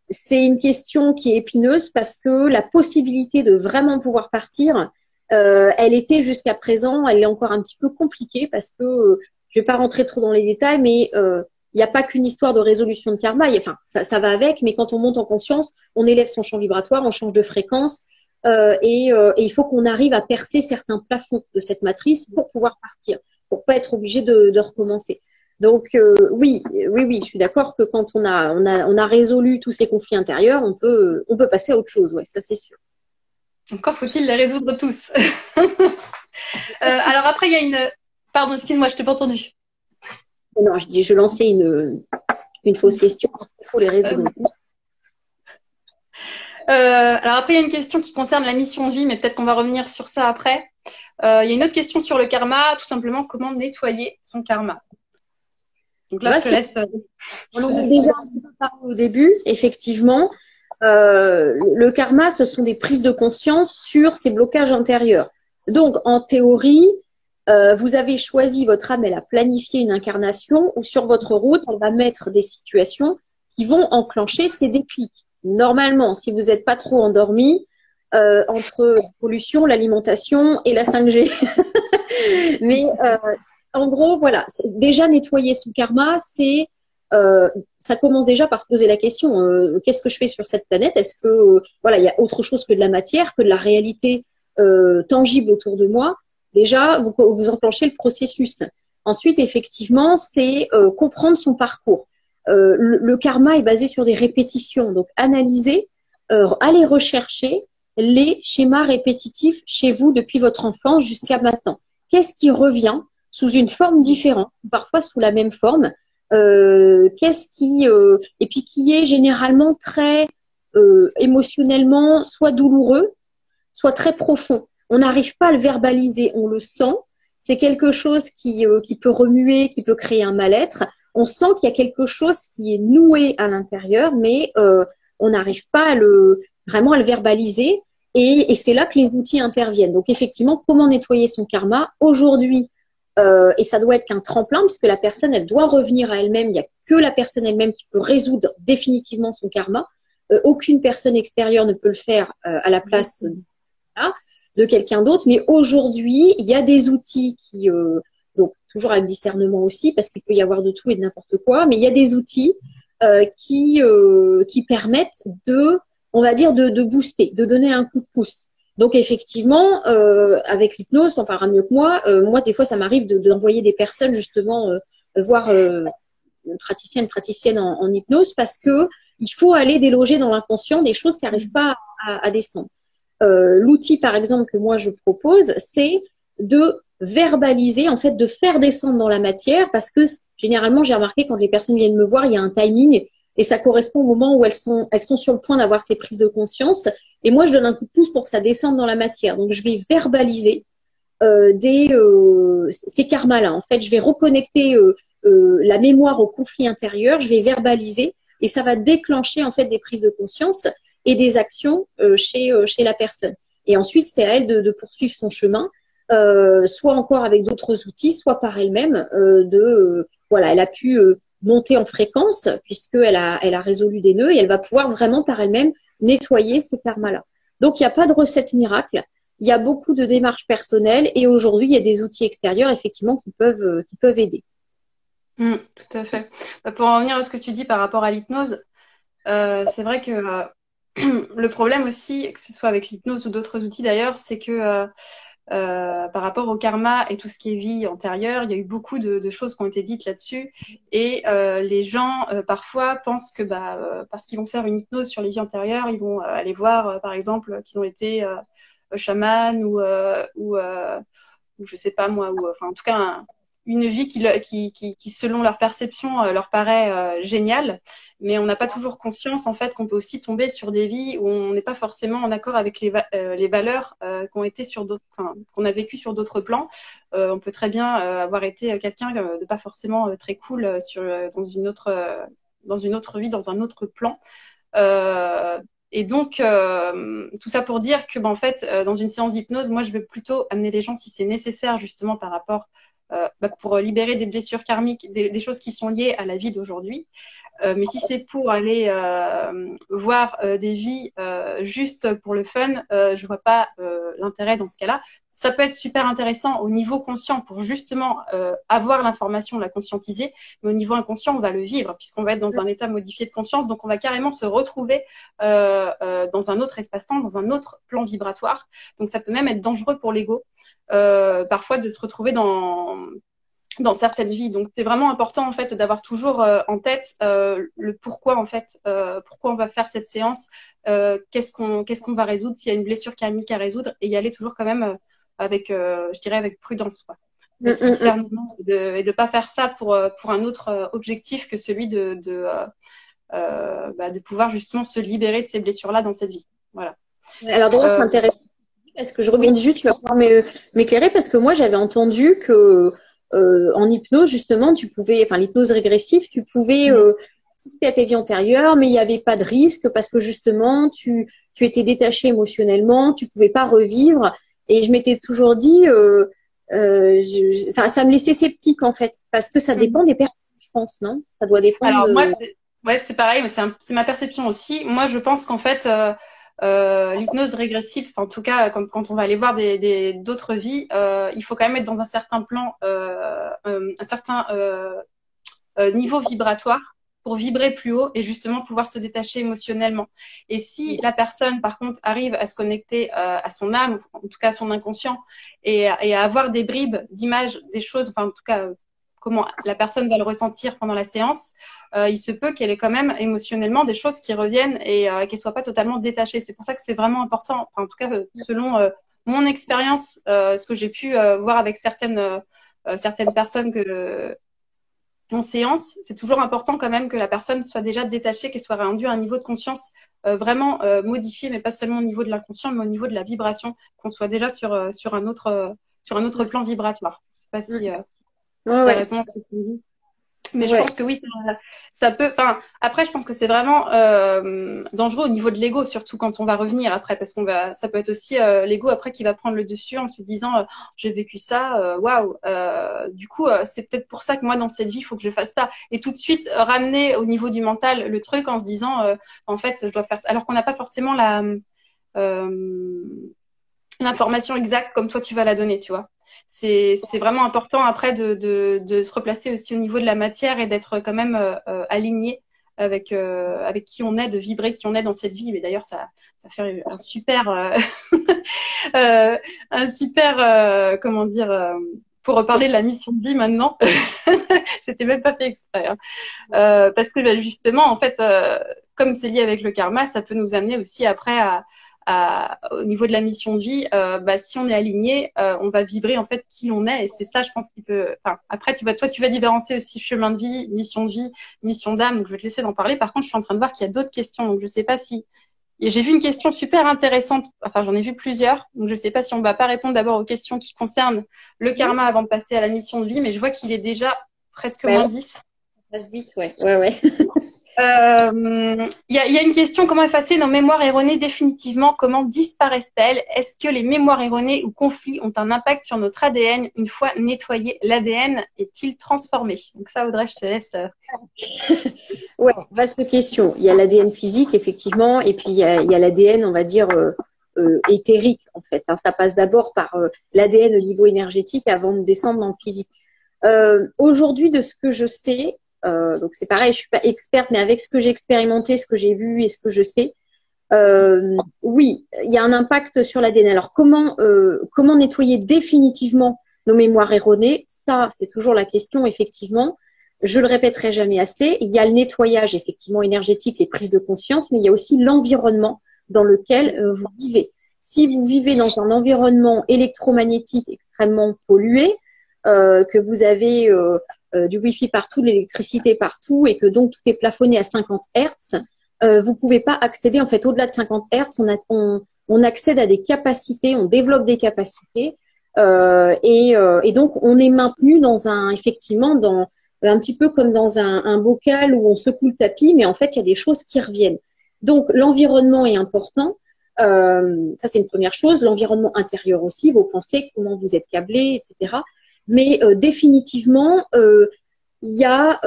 c'est une question qui est épineuse parce que la possibilité de vraiment pouvoir partir, elle était jusqu'à présent, elle est encore un petit peu compliquée parce que je vais pas rentrer trop dans les détails, mais il n'y a pas qu'une histoire de résolution de karma. Enfin, ça va avec, mais quand on monte en conscience, on élève son champ vibratoire, on change de fréquence, et il faut qu'on arrive à percer certains plafonds de cette matrice pour pouvoir partir, pour pas être obligé de recommencer. Donc oui, je suis d'accord que quand on a résolu tous ces conflits intérieurs, on peut passer à autre chose, ouais, ça c'est sûr. Encore faut-il les résoudre tous. Alors après, il y a une... Pardon, excuse-moi, je t'ai pas entendu. Non, je lançais une fausse question. Il faut les résoudre. Alors après, il y a une question qui concerne la mission de vie, mais peut-être qu'on va revenir sur ça après. Il y a une autre question sur le karma, tout simplement, comment nettoyer son karma. Donc là, je te laisse... On en a déjà un petit peu parlé au début, effectivement. Le karma, ce sont des prises de conscience sur ces blocages intérieurs. Donc, en théorie, vous avez choisi, votre âme, elle a planifié une incarnation où sur votre route, elle va mettre des situations qui vont enclencher ces déclics. Normalement, si vous n'êtes pas trop endormi, entre la pollution, l'alimentation et la 5G. Mais en gros, voilà, déjà nettoyer son karma, ça commence déjà par se poser la question qu'est-ce que je fais sur cette planète? Est-ce que voilà, il y a autre chose que de la matière, que de la réalité tangible autour de moi? Déjà, vous enclenchez le processus. Ensuite, effectivement, c'est comprendre son parcours. Le karma est basé sur des répétitions, donc analyser, aller rechercher les schémas répétitifs chez vous depuis votre enfance jusqu'à maintenant. Qu'est-ce qui revient sous une forme différente, parfois sous la même forme, et puis qui est généralement très émotionnellement soit douloureux, soit très profond. On n'arrive pas à le verbaliser, on le sent. C'est quelque chose qui peut remuer, qui peut créer un mal-être. On sent qu'il y a quelque chose qui est noué à l'intérieur, mais on n'arrive pas vraiment à le verbaliser. Et c'est là que les outils interviennent. Donc effectivement, comment nettoyer son karma aujourd'hui, et ça doit être qu'un tremplin, puisque la personne, elle doit revenir à elle-même. Il n'y a que la personne elle-même qui peut résoudre définitivement son karma. Aucune personne extérieure ne peut le faire à la place de quelqu'un d'autre. Mais aujourd'hui, il y a des outils donc toujours avec discernement aussi, parce qu'il peut y avoir de tout et de n'importe quoi, mais il y a des outils qui permettent on va dire, de booster, de donner un coup de pouce. Donc effectivement, avec l'hypnose, t'en parleras mieux que moi. Moi, des fois, ça m'arrive d'envoyer des personnes justement voir une praticienne en hypnose, parce que il faut aller déloger dans l'inconscient des choses qui n'arrivent pas à descendre. L'outil, par exemple, que moi je propose, c'est de verbaliser, en fait, de faire descendre dans la matière, parce que généralement, j'ai remarqué quand les personnes viennent me voir, il y a un timing. Et ça correspond au moment où elles sont sur le point d'avoir ces prises de conscience. Et moi, je donne un coup de pouce pour que ça descende dans la matière. Donc, je vais verbaliser ces karmas-là. En fait, je vais reconnecter la mémoire au conflit intérieur. Je vais verbaliser et ça va déclencher en fait des prises de conscience et des actions chez la personne. Et ensuite, c'est à elle de poursuivre son chemin, soit encore avec d'autres outils, soit par elle-même. Voilà, elle a pu monter en fréquence puisqu'elle a résolu des nœuds et elle va pouvoir vraiment par elle-même nettoyer ces karmas-là. Donc, il n'y a pas de recette miracle. Il y a beaucoup de démarches personnelles et aujourd'hui, il y a des outils extérieurs effectivement qui peuvent aider. Tout à fait. Pour en revenir à ce que tu dis par rapport à l'hypnose, c'est vrai que le problème aussi, que ce soit avec l'hypnose ou d'autres outils d'ailleurs, c'est que par rapport au karma et tout ce qui est vie antérieure, il y a eu beaucoup de choses qui ont été dites là-dessus. Et les gens, parfois, pensent que parce qu'ils vont faire une hypnose sur les vies antérieures, ils vont aller voir, par exemple, qu'ils ont été chamans ou je sais pas moi, enfin, en tout cas, une vie qui, selon leur perception, leur paraît géniale. Mais on n'a pas toujours conscience, en fait, qu'on peut aussi tomber sur des vies où on n'est pas forcément en accord avec les valeurs qui ont été qu'on a vécues sur d'autres plans. On peut très bien avoir été quelqu'un de pas forcément très cool dans une autre vie, dans un autre plan. Et donc, tout ça pour dire que, en fait, dans une séance d'hypnose, moi, je veux plutôt amener les gens, si c'est nécessaire, justement, par rapport pour libérer des blessures karmiques, des choses qui sont liées à la vie d'aujourd'hui. Mais si c'est pour aller voir des vies juste pour le fun, je vois pas l'intérêt dans ce cas-là. Ça peut être super intéressant au niveau conscient pour justement avoir l'information, la conscientiser, mais au niveau inconscient, on va le vivre puisqu'on va être dans un état modifié de conscience, donc on va carrément se retrouver dans un autre espace-temps, dans un autre plan vibratoire. Donc ça peut même être dangereux pour l'ego. Parfois de se retrouver dans certaines vies. Donc c'est vraiment important en fait d'avoir toujours en tête le pourquoi en fait, pourquoi on va faire cette séance, qu'est-ce qu'on va résoudre, s'il y a une blessure karmique à résoudre, et y aller toujours quand même avec, je dirais avec prudence quoi. Avec discernement, et de pas faire ça pour un autre objectif que celui de pouvoir justement se libérer de ces blessures-là dans cette vie. Voilà. Alors d'ailleurs, c'est intéressant. Est-ce que je rebondis juste, tu vas pouvoir m'éclairer, parce que moi j'avais entendu que en hypnose justement, tu pouvais, enfin l'hypnose régressive, tu pouvais assister à tes vies antérieures, mais il n'y avait pas de risque parce que justement tu étais détaché émotionnellement, tu pouvais pas revivre. Et je m'étais toujours dit, ça me laissait sceptique en fait, parce que ça dépend des personnes, je pense, non? Ça doit dépendre Alors moi, de. ouais, c'est pareil, mais c'est ma perception aussi. Moi, je pense qu'en fait, l'hypnose régressive, enfin, en tout cas, quand on va aller voir d'autres vies, il faut quand même être dans un certain plan, un certain niveau vibratoire pour vibrer plus haut et justement pouvoir se détacher émotionnellement. Et si la personne, par contre, arrive à se connecter à son âme, en tout cas à son inconscient, et à avoir des bribes d'images, des choses, enfin, en tout cas, comment la personne va le ressentir pendant la séance, il se peut qu'elle ait quand même émotionnellement des choses qui reviennent et qu'elle soit pas totalement détachée. C'est pour ça que c'est vraiment important, enfin, en tout cas, selon mon expérience, ce que j'ai pu voir avec certaines personnes en séance, c'est toujours important quand même que la personne soit déjà détachée, qu'elle soit rendue à un niveau de conscience vraiment modifié, mais pas seulement au niveau de l'inconscient, mais au niveau de la vibration, qu'on soit déjà sur un autre plan vibratoire. Je sais pas si Ouais, ça ouais. répond à ce que tu dis. Mais je Ouais. pense que oui, ça peut. Enfin, après, je pense que c'est vraiment dangereux au niveau de l'ego, surtout quand on va revenir après, parce ça peut être aussi l'ego après qui va prendre le dessus en se disant, j'ai vécu ça, waouh. Du coup, c'est peut-être pour ça que moi dans cette vie, il faut que je fasse ça, et tout de suite ramener au niveau du mental le truc en se disant, en fait, je dois faire, alors qu'on n'a pas forcément euh, l'information exacte comme toi tu vas la donner, tu vois. C'est vraiment important après de se replacer aussi au niveau de la matière et d'être quand même aligné avec qui on est, de vibrer qui on est dans cette vie. Mais d'ailleurs, ça fait un super, comment dire, pour reparler de la mission de vie maintenant, c'était même pas fait exprès. Hein. Parce que bah, justement, en fait, comme c'est lié avec le karma, ça peut nous amener aussi après au niveau de la mission de vie, bah, si on est aligné, on va vibrer en fait qui on est, et c'est ça, je pense, qui peut. Enfin, après, tu vas différencier aussi chemin de vie, mission d'âme. Donc, je vais te laisser d'en parler. Par contre, je suis en train de voir qu'il y a d'autres questions, donc je sais pas si. Et j'ai vu une question super intéressante. Enfin, j'en ai vu plusieurs, donc je sais pas si on va pas répondre d'abord aux questions qui concernent le karma avant de passer à la mission de vie, mais je vois qu'il est déjà presque Bah, moins ça 10. passe vite, ouais. Ouais, ouais. Il y a une question, comment effacer nos mémoires erronées définitivement? Comment disparaissent-elles? Est-ce que les mémoires erronées ou conflits ont un impact sur notre ADN? Une fois nettoyé, l'ADN est-il transformé? Donc ça, Audrey, je te laisse. Ouais, vaste question. Il y a l'ADN physique, effectivement, et puis il y a l'ADN, on va dire, éthérique, en fait. Hein. Ça passe d'abord par l'ADN au niveau énergétique avant de descendre dans le physique. Aujourd'hui, de ce que je sais, donc c'est pareil, je suis pas experte, mais avec ce que j'ai expérimenté, ce que j'ai vu et ce que je sais, oui, il y a un impact sur l'ADN. Alors comment nettoyer définitivement nos mémoires erronées? Ça, c'est toujours la question, effectivement. Je le répéterai jamais assez. Il y a le nettoyage, effectivement, énergétique, les prises de conscience, mais il y a aussi l'environnement dans lequel vous vivez. Si vous vivez dans un environnement électromagnétique extrêmement pollué, que vous avez du Wi-Fi partout, de l'électricité partout, et que donc tout est plafonné à 50 Hertz, vous pouvez pas accéder, en fait, au-delà de 50 Hertz, on accède à des capacités, on développe des capacités, et donc on est maintenu effectivement, un petit peu comme dans un bocal où on secoue le tapis, mais en fait, il y a des choses qui reviennent. Donc, l'environnement est important. Ça, c'est une première chose. L'environnement intérieur aussi, vos pensées, comment vous êtes câblé, etc. Mais définitivement, il y a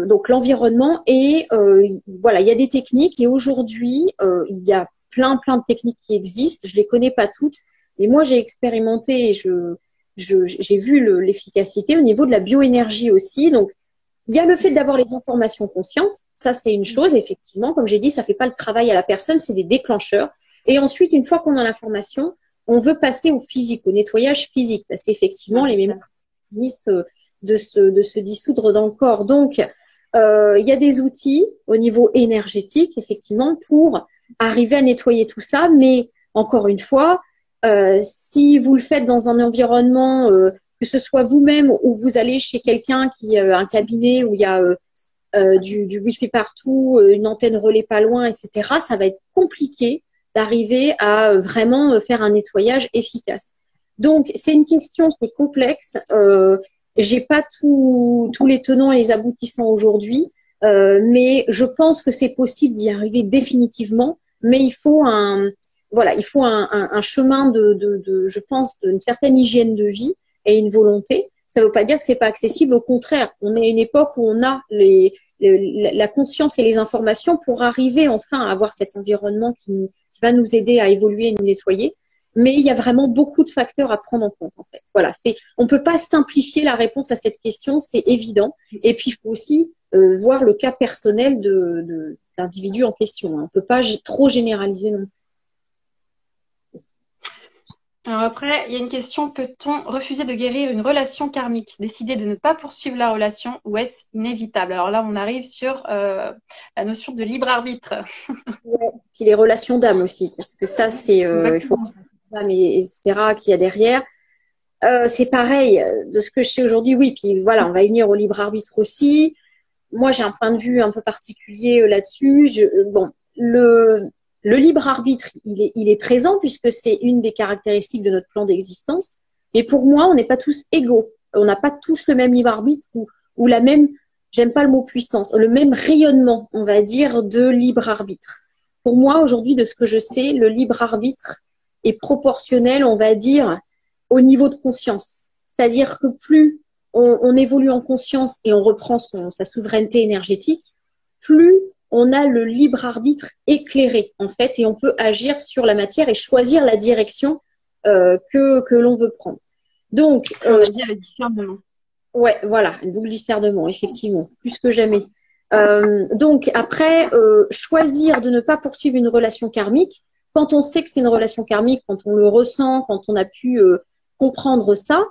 donc l'environnement et voilà, il y a des techniques et aujourd'hui, il y a plein de techniques qui existent. Je les connais pas toutes, mais moi j'ai expérimenté et j'ai vu l'efficacité au niveau de la bioénergie aussi. Donc il y a le fait d'avoir les informations conscientes, ça c'est une chose effectivement. Comme j'ai dit, ça fait pas le travail à la personne, c'est des déclencheurs. Et ensuite, une fois qu'on a l'information, on veut passer au physique, au nettoyage physique, parce qu'effectivement les mémoires finissent de se dissoudre dans le corps. Donc, il y a des outils au niveau énergétique, effectivement, pour arriver à nettoyer tout ça. Mais encore une fois, si vous le faites dans un environnement, que ce soit vous-même ou vous allez chez quelqu'un qui a un cabinet où il y a du Wi-Fi partout, une antenne relais pas loin, etc., ça va être compliqué d'arriver à vraiment faire un nettoyage efficace. Donc, c'est une question qui est complexe. J'ai pas tous les tenants et les aboutissants aujourd'hui, mais je pense que c'est possible d'y arriver définitivement. Mais il faut voilà, il faut un chemin je pense, d'une certaine hygiène de vie et une volonté. Ça ne veut pas dire que c'est pas accessible. Au contraire, on est à une époque où on a la conscience et les informations pour arriver enfin à avoir cet environnement qui va nous aider à évoluer et nous nettoyer. Mais il y a vraiment beaucoup de facteurs à prendre en compte, en fait. Voilà, on peut pas simplifier la réponse à cette question, c'est évident. Et puis, il faut aussi voir le cas personnel de l'individu en question. On peut pas trop généraliser non plus. Alors après, il y a une question, peut-on refuser de guérir une relation karmique, décider de ne pas poursuivre la relation ou est-ce inévitable? Alors là, on arrive sur la notion de libre arbitre. Ouais. Puis les relations d'âme aussi, parce que ça, c'est il faut etc. qu'il y a derrière. C'est pareil, de ce que je sais aujourd'hui, oui. Puis voilà, on va unir au libre arbitre aussi. Moi, j'ai un point de vue un peu particulier là-dessus. Bon, le libre arbitre, il est présent puisque c'est une des caractéristiques de notre plan d'existence. Mais pour moi, on n'est pas tous égaux. On n'a pas tous le même libre arbitre ou la même, j'aime pas le mot puissance, le même rayonnement, on va dire, de libre arbitre. Pour moi, aujourd'hui, de ce que je sais, le libre arbitre est proportionnel, on va dire, au niveau de conscience. C'est-à-dire que plus on évolue en conscience et on reprend sa souveraineté énergétique, plus on a le libre arbitre éclairé, en fait, et on peut agir sur la matière et choisir la direction que l'on veut prendre. Donc, on a dit avec discernement. Ouais, voilà, un double discernement, effectivement, plus que jamais. Donc, après, choisir de ne pas poursuivre une relation karmique, quand on sait que c'est une relation karmique, quand on le ressent, quand on a pu comprendre ça,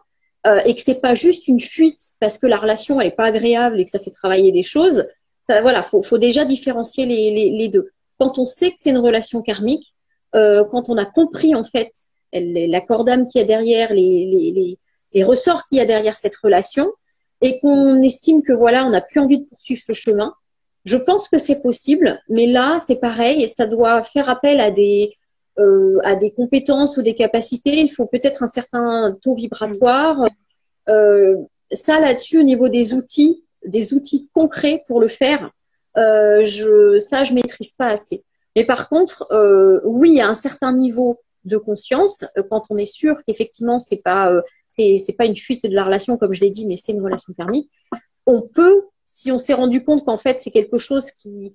et que c'est pas juste une fuite parce que la relation elle est pas agréable et que ça fait travailler des choses, ça, voilà, faut déjà différencier les deux. Quand on sait que c'est une relation karmique, quand on a compris en fait l'accord d'âme qu'il y a derrière, les ressorts qu'il y a derrière cette relation, et qu'on estime que voilà, on n'a plus envie de poursuivre ce chemin, je pense que c'est possible, mais là c'est pareil, et ça doit faire appel à des compétences ou des capacités. Il faut peut-être un certain taux vibratoire. Ça là-dessus, au niveau des outils concrets pour le faire, je maîtrise pas assez. Mais par contre, oui, à un certain niveau de conscience, quand on est sûr qu'effectivement c'est pas une fuite de la relation comme je l'ai dit, mais c'est une relation karmique, on peut, si on s'est rendu compte qu'en fait c'est quelque chose qui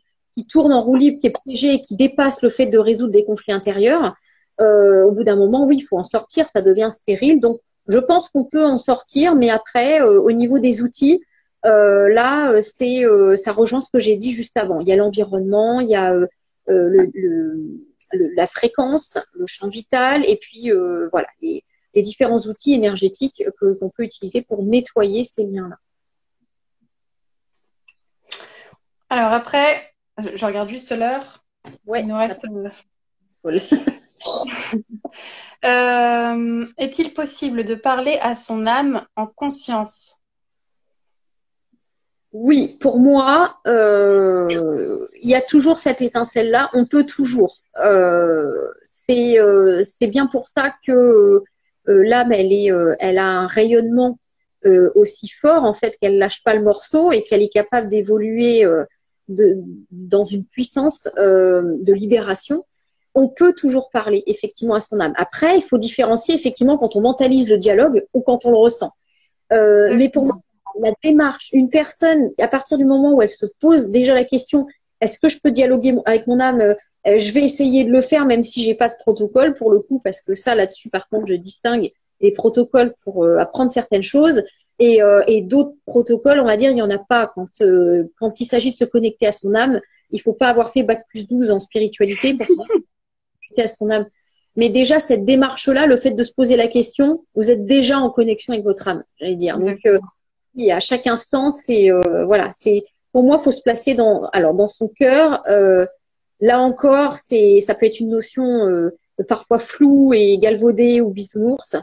tourne en roue libre, qui est piégé et qui dépasse le fait de résoudre des conflits intérieurs, au bout d'un moment, oui, il faut en sortir, ça devient stérile. Donc, je pense qu'on peut en sortir, mais après, au niveau des outils, là, ça rejoint ce que j'ai dit juste avant. Il y a l'environnement, il y a la fréquence, le champ vital, et puis voilà, les différents outils énergétiques qu'on peut utiliser pour nettoyer ces liens-là. Alors après, je regarde juste l'heure. Ouais, il nous reste. Est-il possible de parler à son âme en conscience? Oui, pour moi, il y a toujours cette étincelle-là. On peut toujours. C'est bien pour ça que l'âme, elle a un rayonnement aussi fort en fait qu'elle lâche pas le morceau et qu'elle est capable d'évoluer dans une puissance de libération. On peut toujours parler effectivement à son âme. Après, il faut différencier effectivement quand on mentalise le dialogue ou quand on le ressent. Mais pour moi, la démarche, une personne, à partir du moment où elle se pose déjà la question, est-ce que je peux dialoguer avec mon âme? Je vais essayer de le faire même si j'ai pas de protocole pour le coup, parce que ça là-dessus par contre je distingue les protocoles pour apprendre certaines choses et d'autres protocoles, on va dire, il y en a pas quand il s'agit de se connecter à son âme. Il faut pas avoir fait bac+12 en spiritualité pour se connecter à son âme. Mais déjà cette démarche-là, le fait de se poser la question, vous êtes déjà en connexion avec votre âme, j'allais dire. Donc et à chaque instant, voilà, pour moi, faut se placer dans son cœur. Là encore, ça peut être une notion parfois floue et galvaudée ou bisounours.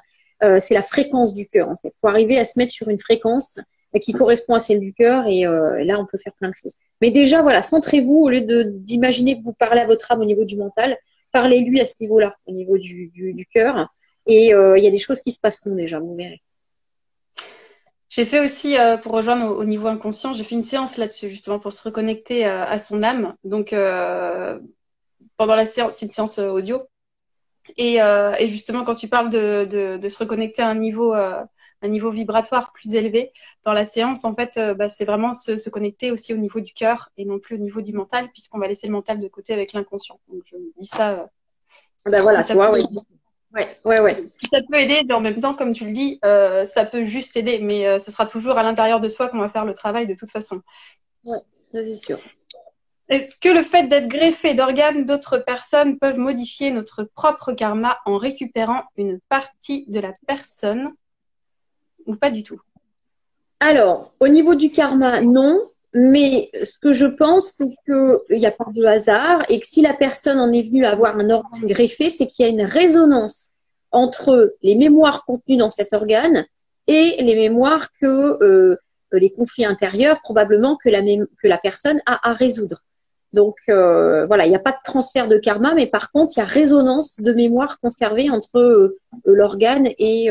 C'est la fréquence du cœur en fait. Faut arriver à se mettre sur une fréquence qui correspond à celle du cœur et là, on peut faire plein de choses. Mais déjà, voilà, centrez-vous au lieu d'imaginer que vous parlez à votre âme au niveau du mental, parlez-lui à ce niveau-là, au niveau du cœur. Et il y a des choses qui se passeront déjà, vous verrez. J'ai fait aussi, pour rejoindre au niveau inconscient, j'ai fait une séance là-dessus, justement, pour se reconnecter à son âme. Donc, pendant la séance, c'est une séance audio. Et justement, quand tu parles de se reconnecter à un niveau vibratoire plus élevé dans la séance, en fait, c'est vraiment se connecter aussi au niveau du cœur et non plus au niveau du mental, puisqu'on va laisser le mental de côté avec l'inconscient. Donc, je dis ça. Ben Si voilà, tu ça vois, peut, oui. Ouais, ouais, ouais. si ça peut aider, mais en même temps, comme tu le dis, ça peut juste aider, mais ce sera toujours à l'intérieur de soi qu'on va faire le travail de toute façon. Ouais, ça c'est sûr. Est-ce que le fait d'être greffé d'organes d'autres personnes peuvent modifier notre propre karma en récupérant une partie de la personne ou pas du tout? Alors, au niveau du karma, non. Mais ce que je pense, c'est qu'il n'y a pas de hasard et que si la personne en est venue à avoir un organe greffé, c'est qu'il y a une résonance entre les mémoires contenues dans cet organe et les mémoires les conflits intérieurs, probablement que la personne a à résoudre. Donc, voilà, il n'y a pas de transfert de karma, mais par contre, il y a résonance de mémoire conservée entre l'organe et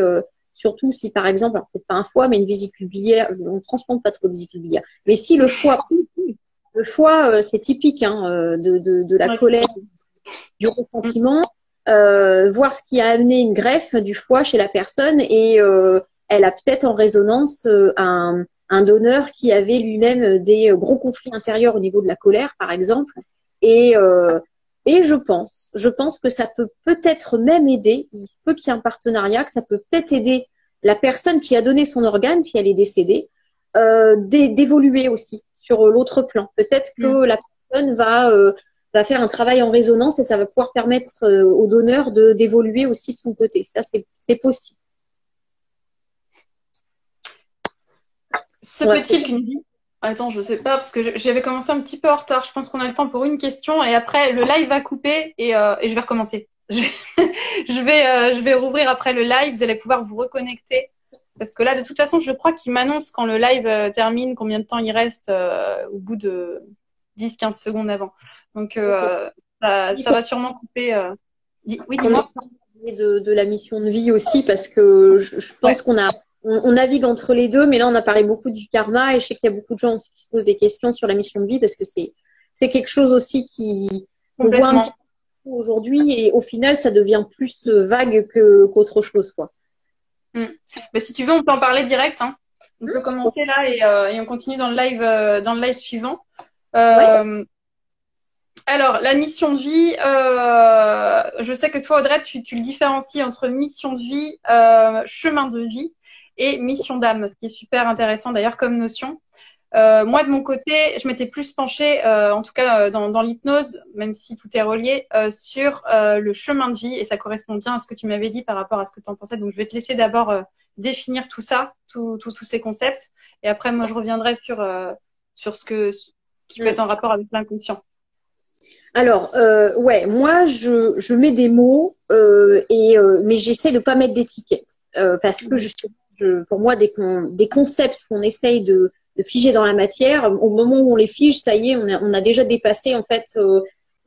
surtout si, par exemple, alors peut-être pas un foie, mais une vésicule biliaire, on ne transplante pas trop de vésicule biliaire. Mais si le foie, c'est typique hein, de la colère, du ressentiment, voir ce qui a amené une greffe du foie chez la personne et elle a peut-être en résonance un donneur qui avait lui-même des gros conflits intérieurs au niveau de la colère, par exemple. Et, euh, et je pense que ça peut peut-être même aider, il se peut qu'il y ait un partenariat, que ça peut peut-être aider la personne qui a donné son organe, si elle est décédée, d'évoluer aussi sur l'autre plan. Peut-être que la personne va faire un travail en résonance et ça va pouvoir permettre au donneur d'évoluer aussi de son côté. Ça, c'est possible. Se Ouais. peut-il qu'une vie... Attends, je sais pas, parce que j'avais commencé un petit peu en retard. Je pense qu'on a le temps pour une question et après, le live va couper et je vais recommencer. Je vais rouvrir après le live. Vous allez pouvoir vous reconnecter. Parce que là, de toute façon, je crois qu'il m'annonce quand le live termine, combien de temps il reste au bout de 10-15 secondes avant. Donc, Okay. ça va sûrement couper. Oui, On a dis-moi. parlé de la mission de vie aussi parce que je Ouais, pense on navigue entre les deux, mais là on a parlé beaucoup du karma et je sais qu'il y a beaucoup de gens aussi qui se posent des questions sur la mission de vie parce que c'est quelque chose aussi qu'on voit un petit complètement. peu aujourd'hui et au final ça devient plus vague qu'autre chose quoi. Mm. Mais si tu veux, on peut en parler direct, hein. On peut commencer là et on continue dans le live suivant. Ouais. Euh, alors, la mission de vie, je sais que toi, Audrey, tu le différencies entre mission de vie, chemin de vie et mission d'âme, ce qui est super intéressant d'ailleurs comme notion. Moi, de mon côté, je m'étais plus penchée, en tout cas dans l'hypnose, même si tout est relié, sur le chemin de vie et ça correspond bien à ce que tu m'avais dit par rapport à ce que tu en pensais. Donc, je vais te laisser d'abord définir tout ça, tous ces concepts, et après, moi, je reviendrai sur ce qui peut être en rapport avec l'inconscient. Alors, ouais, moi, je mets des mots, mais j'essaie de pas mettre d'étiquettes parce que justement, pour moi, des concepts qu'on essaye de figer dans la matière, au moment où on les fige, ça y est, on a déjà dépassé en fait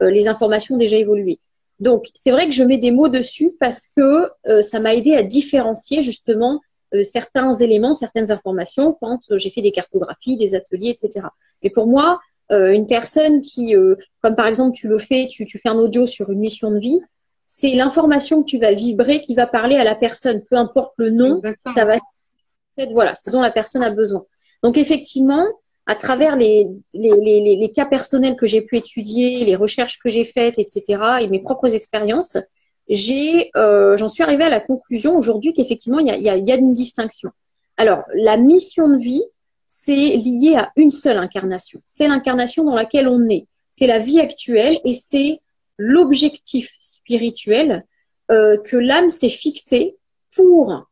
les informations déjà évoluées. Donc, c'est vrai que je mets des mots dessus parce que ça m'a aidé à différencier justement certains éléments, certaines informations quand j'ai fait des cartographies, des ateliers, etc. Et pour moi, une personne comme par exemple tu le fais, tu fais un audio sur une mission de vie, c'est l'information que tu vas vibrer qui va parler à la personne, peu importe le nom, ça Exactement. va être voilà, ce dont la personne a besoin. Donc effectivement, à travers les cas personnels que j'ai pu étudier, les recherches que j'ai faites, etc., et mes propres expériences, j'en suis arrivée à la conclusion aujourd'hui qu'effectivement, il y a une distinction. Alors, la mission de vie, c'est lié à une seule incarnation. C'est l'incarnation dans laquelle on est. C'est la vie actuelle et c'est l'objectif spirituel que l'âme s'est fixé pour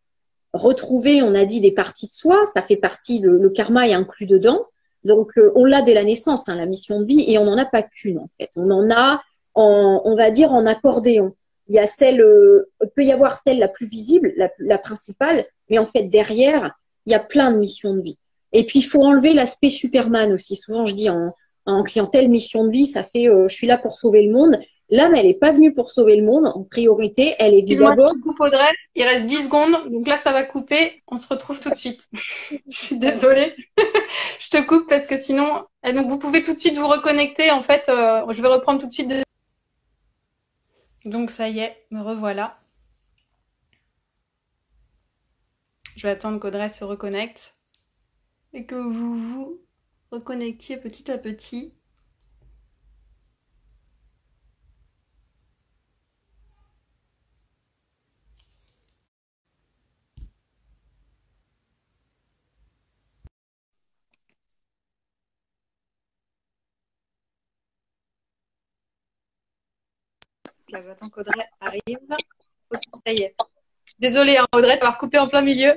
retrouver, on a dit, des parties de soi. Ça fait partie, le karma est inclus dedans. Donc, on l'a dès la naissance, hein, la mission de vie, et on n'en a pas qu'une, en fait. On en a, on va dire, en accordéon. Il y a peut y avoir celle la plus visible, la principale, mais en fait, derrière, il y a plein de missions de vie. Et puis, il faut enlever l'aspect Superman aussi. Souvent, je dis en clientèle, mission de vie, ça fait je suis là pour sauver le monde. L'âme, elle n'est pas venue pour sauver le monde. En priorité, elle est venue Excuse-moi, d'abord. je te coupe Audrey. Il reste 10 secondes. Donc là, ça va couper. On se retrouve tout de suite. Je suis désolée. Je te coupe parce que sinon... Et donc, vous pouvez tout de suite vous reconnecter. En fait, je vais reprendre tout de suite. Donc ça y est, me revoilà. Je vais attendre qu'Audrey se reconnecte et que vous vous reconnectiez petit à petit. Là, j'attends qu'Audrey arrive. Ok, ça y est. Désolée, hein, Audrey, t'avoir coupé en plein milieu.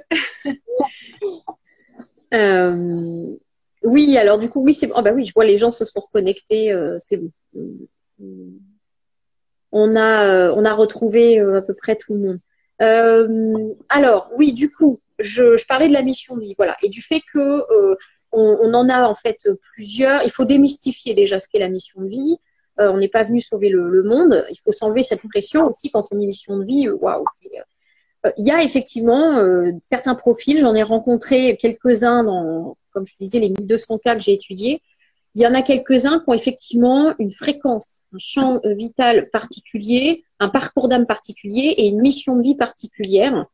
Oui, alors du coup, oui, c'est bon. Oh, bah oui, je vois les gens se sont reconnectés, c'est bon. On a retrouvé à peu près tout le monde. Alors, oui, du coup, je parlais de la mission de vie, voilà, et du fait que on en a en fait plusieurs. Il faut démystifier déjà ce qu'est la mission de vie. On n'est pas venu sauver le monde. Il faut s'enlever cette pression aussi quand on dit mission de vie. Waouh, il y a effectivement certains profils. J'en ai rencontré quelques-uns dans, comme je disais, les 1200 cas que j'ai étudiés. Il y en a quelques-uns qui ont effectivement une fréquence, un champ vital particulier, un parcours d'âme particulier et une mission de vie particulière,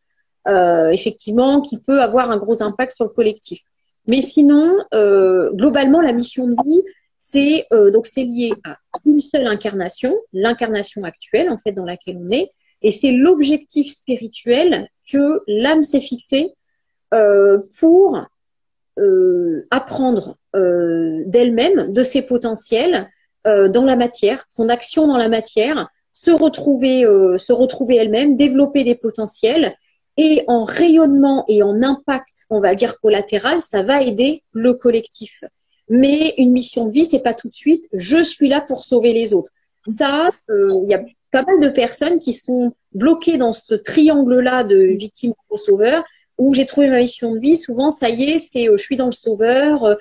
effectivement, qui peut avoir un gros impact sur le collectif. Mais sinon, globalement, la mission de vie, c'est donc c'est lié à une seule incarnation, l'incarnation actuelle en fait dans laquelle on est, et c'est l'objectif spirituel que l'âme s'est fixé pour apprendre d'elle-même, de ses potentiels dans la matière, son action dans la matière, se retrouver elle-même, développer des potentiels et en rayonnement et en impact, on va dire collatéral, ça va aider le collectif. Mais une mission de vie, c'est pas tout de suite, je suis là pour sauver les autres. Ça, il y a pas mal de personnes qui sont bloquées dans ce triangle-là de victime au sauveur où j'ai trouvé ma mission de vie, souvent, ça y est, c'est je suis dans le sauveur,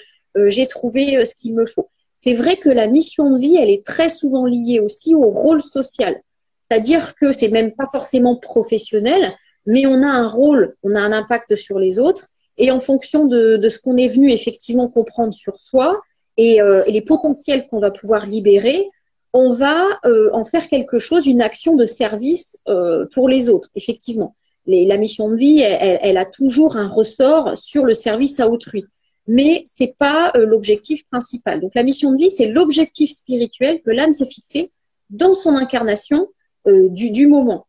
j'ai trouvé ce qu'il me faut. C'est vrai que la mission de vie, elle est très souvent liée aussi au rôle social. C'est-à-dire que c'est même pas forcément professionnel, mais on a un rôle, on a un impact sur les autres, et en fonction de ce qu'on est venu effectivement comprendre sur soi et les potentiels qu'on va pouvoir libérer, on va en faire quelque chose, une action de service pour les autres, effectivement. La mission de vie, elle a toujours un ressort sur le service à autrui. Mais c'est pas l'objectif principal. Donc la mission de vie, c'est l'objectif spirituel que l'âme s'est fixé dans son incarnation du moment.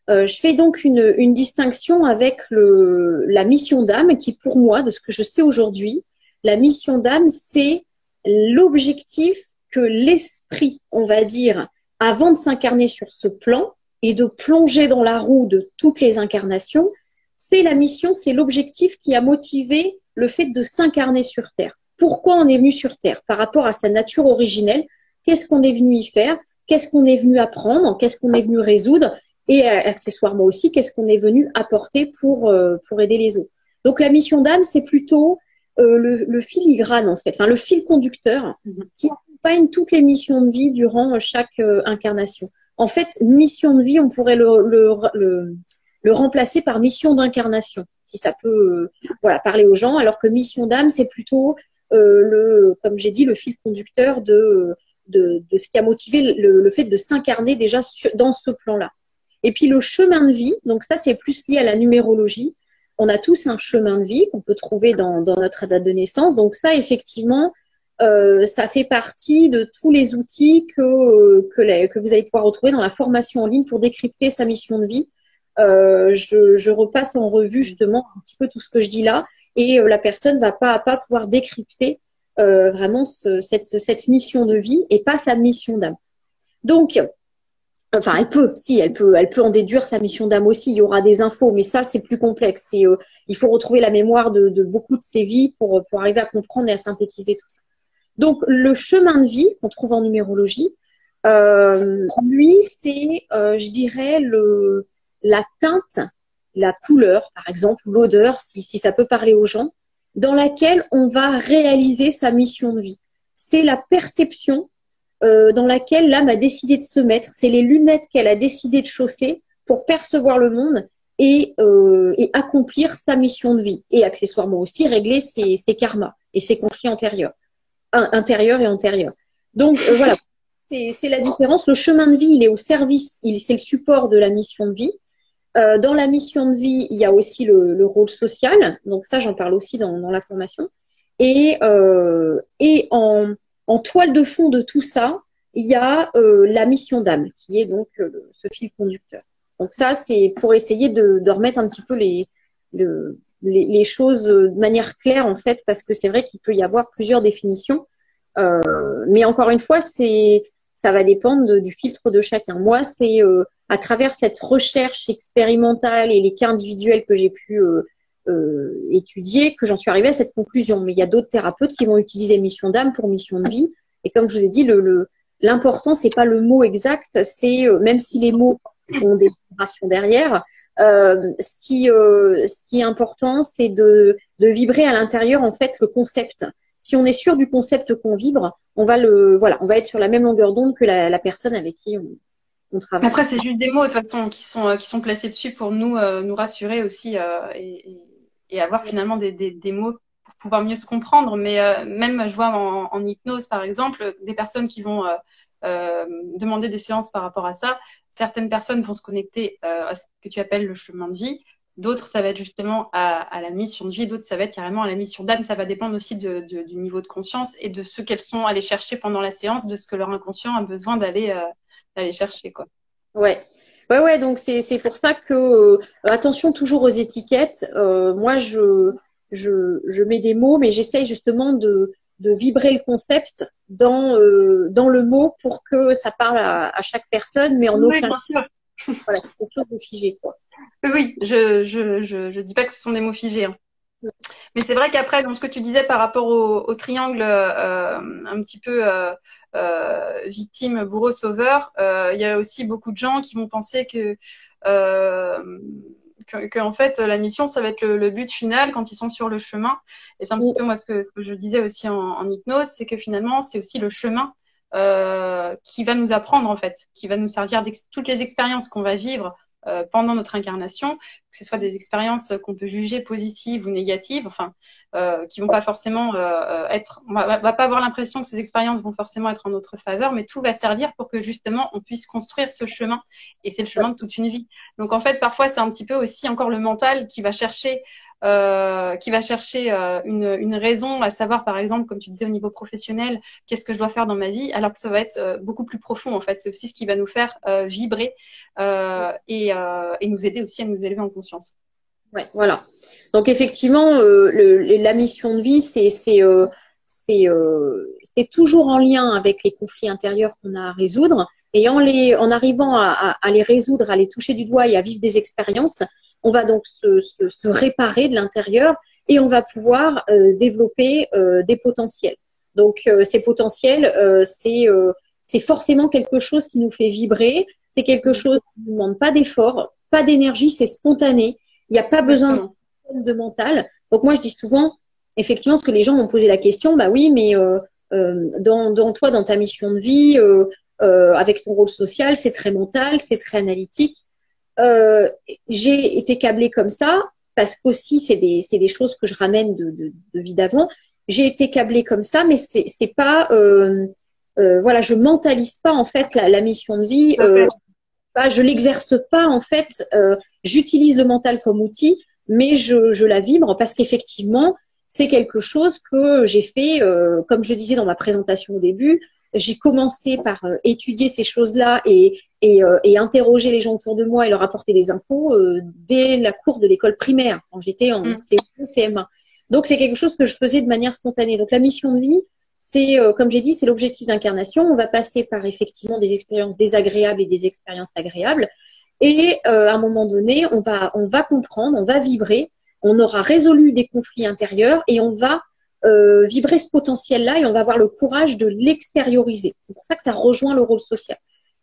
Je fais donc une distinction avec la mission d'âme qui, pour moi, de ce que je sais aujourd'hui, la mission d'âme, c'est l'objectif que l'esprit, on va dire, avant de s'incarner sur ce plan, et de plonger dans la roue de toutes les incarnations, c'est la mission, c'est l'objectif qui a motivé le fait de s'incarner sur Terre. Pourquoi on est venu sur Terre? Par rapport à sa nature originelle, qu'est-ce qu'on est venu y faire? Qu'est-ce qu'on est venu apprendre? Qu'est-ce qu'on est venu résoudre? Et accessoirement aussi, qu'est-ce qu'on est venu apporter pour aider les autres? Donc la mission d'âme, c'est plutôt le filigrane, en fait, enfin le fil conducteur qui accompagne toutes les missions de vie durant chaque incarnation. En fait, mission de vie, on pourrait le remplacer par mission d'incarnation, si ça peut voilà, parler aux gens, alors que mission d'âme, c'est plutôt, comme j'ai dit, le fil conducteur de ce qui a motivé le fait de s'incarner déjà dans ce plan-là. Et puis le chemin de vie, donc ça, c'est plus lié à la numérologie. On a tous un chemin de vie qu'on peut trouver dans notre date de naissance. Donc ça, effectivement, ça fait partie de tous les outils que vous allez pouvoir retrouver dans la formation en ligne pour décrypter sa mission de vie. Je repasse en revue justement un petit peu tout ce que je dis là et la personne va pas à pas pouvoir décrypter vraiment cette mission de vie et pas sa mission d'âme. Donc, enfin, elle peut en déduire sa mission d'âme aussi. Il y aura des infos, mais ça, c'est plus complexe. Il faut retrouver la mémoire de beaucoup de ses vies pour arriver à comprendre et à synthétiser tout ça. Donc, le chemin de vie qu'on trouve en numérologie, lui, c'est, je dirais, la teinte, la couleur, par exemple, ou l'odeur, si ça peut parler aux gens, dans laquelle on va réaliser sa mission de vie. C'est la perception dans laquelle l'âme a décidé de se mettre. C'est les lunettes qu'elle a décidé de chausser pour percevoir le monde et accomplir sa mission de vie. Et accessoirement aussi régler ses karmas et ses conflits intérieurs et antérieurs. Donc voilà, c'est la différence. Le chemin de vie, il est au service, c'est le support de la mission de vie. Dans la mission de vie, il y a aussi le rôle social. Donc ça, j'en parle aussi dans la formation. Et en toile de fond de tout ça, il y a la mission d'âme, qui est donc ce fil conducteur. Donc ça, c'est pour essayer de remettre un petit peu les choses de manière claire, en fait, parce que c'est vrai qu'il peut y avoir plusieurs définitions. Mais encore une fois, ça va dépendre du filtre de chacun. Moi, c'est à travers cette recherche expérimentale et les cas individuels que j'ai pu étudier que j'en suis arrivée à cette conclusion. Mais il y a d'autres thérapeutes qui vont utiliser mission d'âme pour mission de vie. Et comme je vous ai dit, l'important, c'est pas le mot exact, c'est même si les mots ont des vibrations derrière, ce qui est important, c'est de vibrer à l'intérieur, en fait, le concept. Si on est sûr du concept qu'on vibre, on va être sur la même longueur d'onde que la personne avec qui on travaille. Après, c'est juste des mots, de toute façon, qui sont placés dessus pour nous rassurer aussi et avoir finalement des mots pour pouvoir mieux se comprendre. Mais même, je vois en hypnose, par exemple, des personnes qui vont demander des séances par rapport à ça. Certaines personnes vont se connecter à ce que tu appelles le chemin de vie. D'autres, ça va être justement à la mission de vie. D'autres, ça va être carrément à la mission d'âme. Ça va dépendre aussi du niveau de conscience et de ce qu'elles sont allées chercher pendant la séance, de ce que leur inconscient a besoin d'aller chercher, quoi. Ouais. Donc c'est pour ça que attention toujours aux étiquettes. Moi, je mets des mots, mais j'essaye justement de vibrer le concept dans le mot pour que ça parle à chaque personne, mais en aucun bien sûr. Voilà, c'est quelque chose de figé, quoi. Oui, je dis pas que ce sont des mots figés, hein. Mais c'est vrai qu'après, dans ce que tu disais par rapport au triangle un petit peu victime, bourreau, sauveur, il y a aussi beaucoup de gens qui vont penser que en fait, la mission, ça va être le but final quand ils sont sur le chemin. Et c'est un petit peu moi ce que je disais aussi en hypnose, c'est que finalement, c'est aussi le chemin qui va nous apprendre, en fait, qui va nous servir toutes les expériences qu'on va vivre pendant notre incarnation, que ce soit des expériences qu'on peut juger positives ou négatives, enfin, qui vont pas forcément on va pas avoir l'impression que ces expériences vont forcément être en notre faveur, mais tout va servir pour que justement on puisse construire ce chemin. Et c'est le chemin de toute une vie. Donc en fait, parfois c'est un petit peu aussi encore le mental qui va chercher une raison, à savoir par exemple, comme tu disais au niveau professionnel, qu'est-ce que je dois faire dans ma vie, alors que ça va être beaucoup plus profond en fait. C'est aussi ce qui va nous faire vibrer et nous aider aussi à nous élever en conscience. Ouais, voilà. Donc effectivement, la mission de vie, c'est toujours en lien avec les conflits intérieurs qu'on a à résoudre. Et en arrivant à les résoudre, à les toucher du doigt et à vivre des expériences, on va donc se réparer de l'intérieur et on va pouvoir développer des potentiels. Donc ces potentiels, c'est forcément quelque chose qui nous fait vibrer. C'est quelque chose qui ne demande pas d'effort, pas d'énergie, c'est spontané. Il n'y a pas besoin de mental. Donc moi je dis souvent, effectivement, ce que les gens m'ont posé la question, bah oui, mais dans toi, dans ta mission de vie, avec ton rôle social, c'est très mental, c'est très analytique. J'ai été câblée comme ça parce qu'aussi c'est des choses que je ramène de vie d'avant. J'ai été câblée comme ça, mais c'est pas voilà, je mentalise pas en fait la mission de vie. Je l'exerce pas en fait. J'utilise le mental comme outil, mais je la vibre parce qu'effectivement c'est quelque chose que j'ai fait, comme je disais dans ma présentation au début. J'ai commencé par étudier ces choses-là et interroger les gens autour de moi et leur apporter des infos dès la cour de l'école primaire, quand j'étais en CM1. Donc, c'est quelque chose que je faisais de manière spontanée. Donc, la mission de vie, c'est, comme j'ai dit, c'est l'objectif d'incarnation. On va passer par effectivement des expériences désagréables et des expériences agréables. Et à un moment donné, on va comprendre, on va vibrer, on aura résolu des conflits intérieurs et on va vibrer ce potentiel-là et on va avoir le courage de l'extérioriser. C'est pour ça que ça rejoint le rôle social.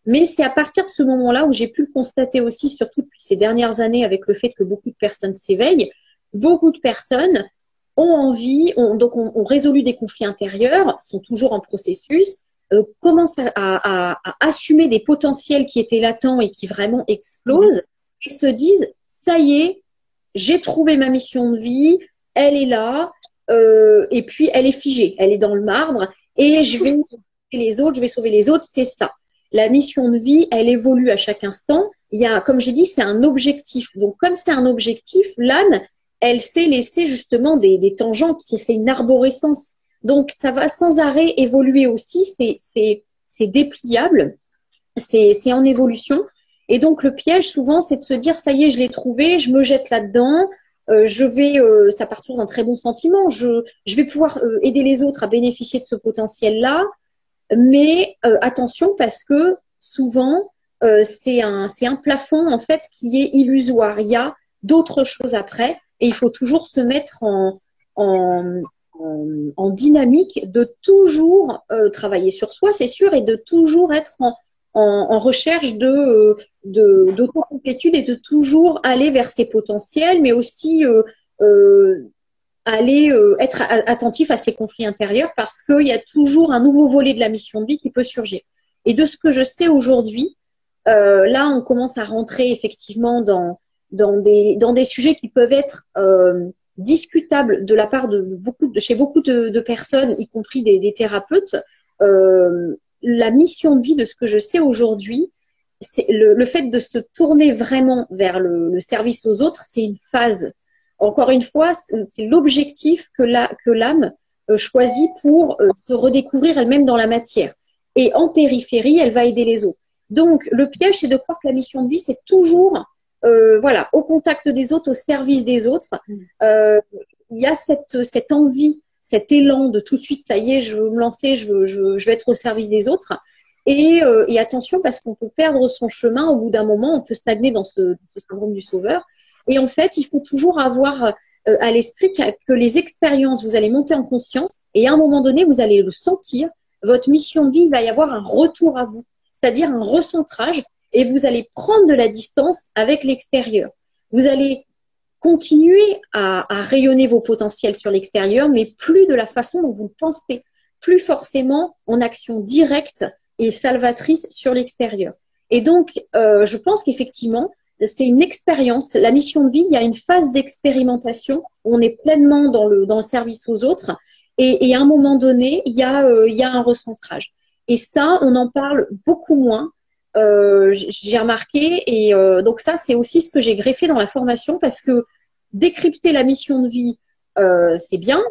Mais c'est à partir de ce moment-là où j'ai pu le constater aussi, surtout depuis ces dernières années, avec le fait que beaucoup de personnes s'éveillent, beaucoup de personnes ont envie, ont résolu des conflits intérieurs, sont toujours en processus, commencent à assumer des potentiels qui étaient latents et qui vraiment explosent, et se disent, ça y est, j'ai trouvé ma mission de vie, elle est là, et puis elle est figée, elle est dans le marbre, et je vais sauver les autres, je vais sauver les autres, c'est ça. La mission de vie, elle évolue à chaque instant. Il y a, comme j'ai dit, c'est un objectif. Donc, comme c'est un objectif, l'âme, elle sait laisser justement des tangentes, c'est une arborescence. Donc, ça va sans arrêt évoluer aussi, c'est dépliable, c'est en évolution. Et donc, le piège, souvent, c'est de se dire, ça y est, je l'ai trouvé, je me jette là-dedans, ça part toujours d'un très bon sentiment, je vais pouvoir aider les autres à bénéficier de ce potentiel-là, mais attention parce que souvent, c'est un plafond, en fait, qui est illusoire. Il y a d'autres choses après et il faut toujours se mettre en dynamique de toujours travailler sur soi, c'est sûr, et de toujours être en recherche d'autocomplétude et de toujours aller vers ses potentiels, mais aussi aller être attentif à ses conflits intérieurs parce qu'il y a toujours un nouveau volet de la mission de vie qui peut surgir. Et de ce que je sais aujourd'hui, là, on commence à rentrer effectivement dans des sujets qui peuvent être discutables de la part chez beaucoup de personnes, y compris des thérapeutes. La mission de vie de ce que je sais aujourd'hui, c'est le fait de se tourner vraiment vers le service aux autres, c'est une phase. Encore une fois, c'est l'objectif que l'âme choisit pour se redécouvrir elle-même dans la matière. Et en périphérie, elle va aider les autres. Donc, le piège, c'est de croire que la mission de vie, c'est toujours voilà, au contact des autres, au service des autres. Il y a cette envie, cet élan de tout de suite, ça y est, je veux me lancer, je vais être au service des autres. Et attention, parce qu'on peut perdre son chemin au bout d'un moment, on peut stagner dans ce syndrome du sauveur. Et en fait, il faut toujours avoir à l'esprit que les expériences, vous allez monter en conscience et à un moment donné, vous allez le sentir. Votre mission de vie, il va y avoir un retour à vous, c'est-à-dire un recentrage et vous allez prendre de la distance avec l'extérieur. Vous allez continuer à rayonner vos potentiels sur l'extérieur, mais plus de la façon dont vous le pensez, plus forcément en action directe et salvatrice sur l'extérieur. Et donc, je pense qu'effectivement, c'est une expérience. La mission de vie, il y a une phase d'expérimentation où on est pleinement dans le service aux autres. Et à un moment donné, il y a un recentrage. Et ça, on en parle beaucoup moins. J'ai remarqué. Et donc ça, c'est aussi ce que j'ai greffé dans la formation parce que décrypter la mission de vie, c'est bien.